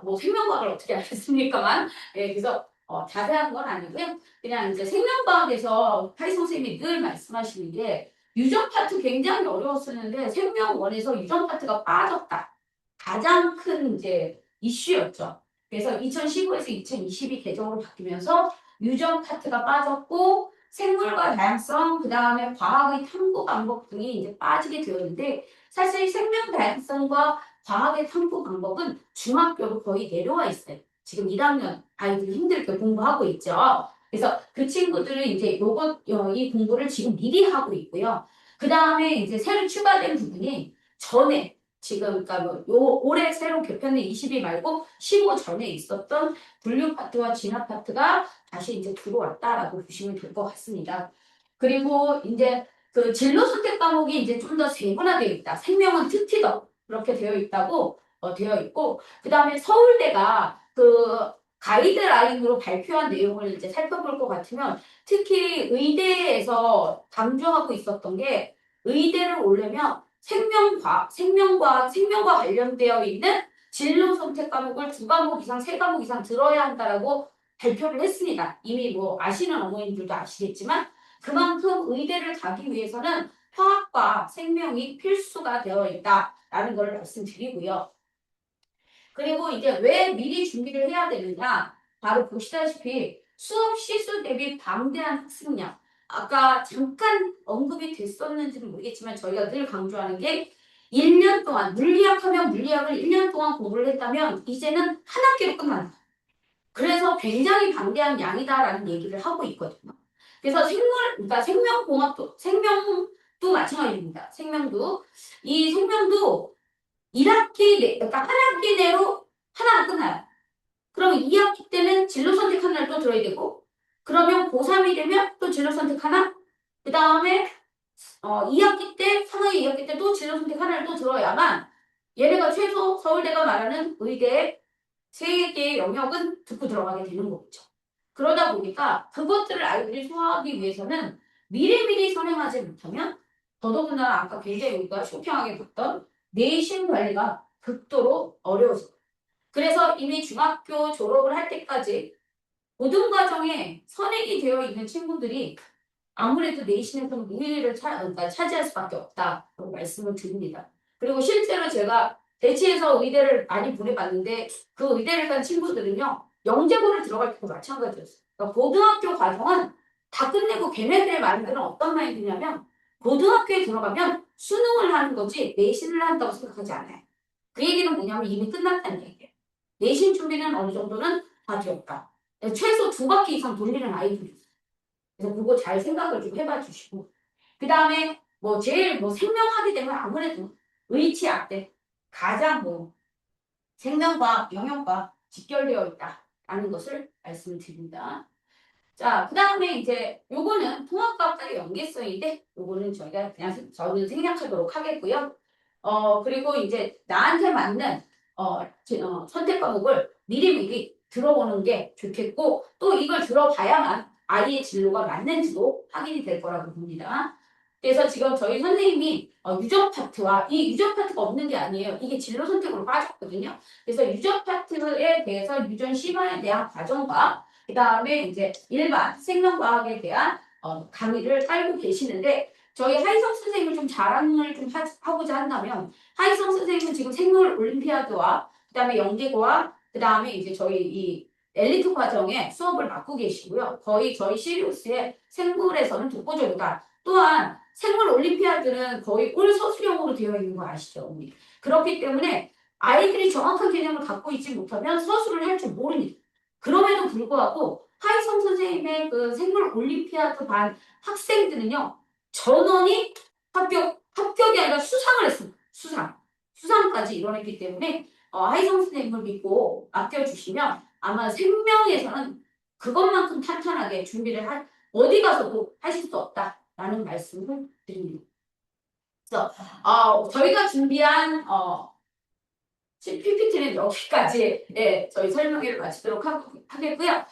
뭐 생명과학을 어떻게 알겠습니까만 그래서 자세한 건 아니고요. 그냥 이제 생명과학에서 하이성 선생님이 늘 말씀하시는 게 유전 파트 굉장히 어려웠었는데 생명원에서 유전 파트가 빠졌다. 가장 큰 이제 이슈였죠. 그래서 2015에서 2022 개정으로 바뀌면서 유전 파트가 빠졌고 생물과 다양성, 그 다음에 과학의 탐구 방법 등이 이제 빠지게 되었는데 사실 생명 다양성과 과학의 탐구 방법은 중학교로 거의 내려와 있어요. 지금 1학년 아이들이 힘들게 공부하고 있죠. 그래서 그 친구들은 이제 이 공부를 지금 미리 하고 있고요. 그 다음에 이제 새로 추가된 부분이 전에 지금 그러니까 올해 새로 개편된 22 말고 15 전에 있었던 분류 파트와 진학 파트가 다시 이제 들어왔다라고 보시면 될 것 같습니다. 그리고 이제 그 진로 선택 과목이 이제 좀 더 세분화되어 있다. 생명은 특히 더 그렇게 되어 있다고 되어 있고 그 다음에 서울대가 그 가이드라인으로 발표한 내용을 이제 살펴볼 것 같으면 특히 의대에서 강조하고 있었던 게 의대를 오려면 생명과 관련되어 있는 진로 선택 과목을 2과목 이상, 3과목 이상 들어야 한다라고 발표를 했습니다. 이미 뭐 아시는 어머님들도 아시겠지만 그만큼 의대를 가기 위해서는 화학과 생명이 필수가 되어 있다라는 걸 말씀드리고요. 그리고 이제 왜 미리 준비를 해야 되느냐? 바로 보시다시피 수업 시수 대비 방대한 학습량. 아까 잠깐 언급이 됐었는지는 모르겠지만 저희가 늘 강조하는 게 1년 동안 물리학하면 물리학을 1년 동안 공부를 했다면 이제는 한 학기로 끝난다. 그래서 굉장히 방대한 양이다라는 얘기를 하고 있거든요. 그래서 그러니까 생명도 마찬가지입니다. 이 생명도 1학기 그러니까 한 학기 내로 하나가 끝나요. 그럼 2학기 때는 진로 선택 하나를 또 들어야 되고, 그러면 고3이 되면 또 진로 선택 하나, 그 다음에 2학기 때, 3학기 2학기 때 또 진로 선택 하나를 또 들어야만 얘네가 최소 서울대가 말하는 의대의 3개의 영역은 듣고 들어가게 되는 거죠. 그러다 보니까 그것들을 아이들이 소화하기 위해서는 미리미리 선행하지 못하면 더더군다나 아까 굉장히 우리가 쇼킹하게 봤던 내신 관리가 극도로 어려워져요. 그래서 이미 중학교 졸업을 할 때까지 고등과정에 선행이 되어 있는 친구들이 아무래도 내신에서 우위를 그러니까 차지할 수밖에 없다고 말씀을 드립니다. 그리고 실제로 제가 대치해서 의대를 많이 보내봤는데 그 의대를 간 친구들은요. 영재고를 들어갈 때도 마찬가지였어요. 그러니까 고등학교 과정은 다 끝내고 걔네들의 마인드는 어떤 마인드냐면 고등학교에 들어가면 수능을 하는 거지 내신을 한다고 생각하지 않아요. 그 얘기는 뭐냐면 이미 끝났다는 얘기예요. 내신 준비는 어느 정도는 다 되었다. 최소 2바퀴 이상 돌리는 아이들이 있어요. 그래서 그거 잘 생각을 좀 해봐 주시고. 그 다음에 제일 생명하게 되면 아무래도 의치학대 가장 생명과 영역과 직결되어 있다라는 것을 말씀드립니다. 자, 그 다음에 이제 요거는 통합과학과의 연계성인데 요거는 저희가 그냥 저는 생략하도록 하겠고요. 그리고 이제 나한테 맞는 선택 과목을 미리미리 들어보는 게 좋겠고 또 이걸 들어봐야만 아이의 진로가 맞는지도 확인이 될 거라고 봅니다. 그래서 지금 저희 선생님이 유전 파트와 이 유전 파트가 없는 게 아니에요. 이게 진로 선택으로 빠졌거든요. 그래서 유전 파트에 대해서 유전 심화에 대한 과정과 그 다음에 이제 일반 생명과학에 대한 강의를 깔고 계시는데 저희 하이성 선생님을 좀 자랑을 좀 하고자 한다면 하이성 선생님은 지금 생물 올림피아드와 그 다음에 영재고와 그 다음에 이제 저희 이 엘리트 과정에 수업을 맡고 계시고요. 거의 저희 시리우스의 생물에서는 독보적이다. 또한 생물 올림피아드는 거의 올 서술형으로 되어 있는 거 아시죠? 어머니? 그렇기 때문에 아이들이 정확한 개념을 갖고 있지 못하면 서술을 할 줄 모릅니다. 그럼에도 불구하고 하이성 선생님의 그 생물 올림피아드 반 학생들은요, 전원이 합격이 아니라 수상을 했습니다. 수상까지 이뤄냈기 때문에 하이성 선생님을 믿고 맡겨주시면 아마 생명에서는 그것만큼 탄탄하게 준비를 어디 가서도 하실 수 없다라는 말씀을 드립니다. 그래서 저희가 준비한 PPT는 여기까지 저희 설명회를 마치도록 하겠고요.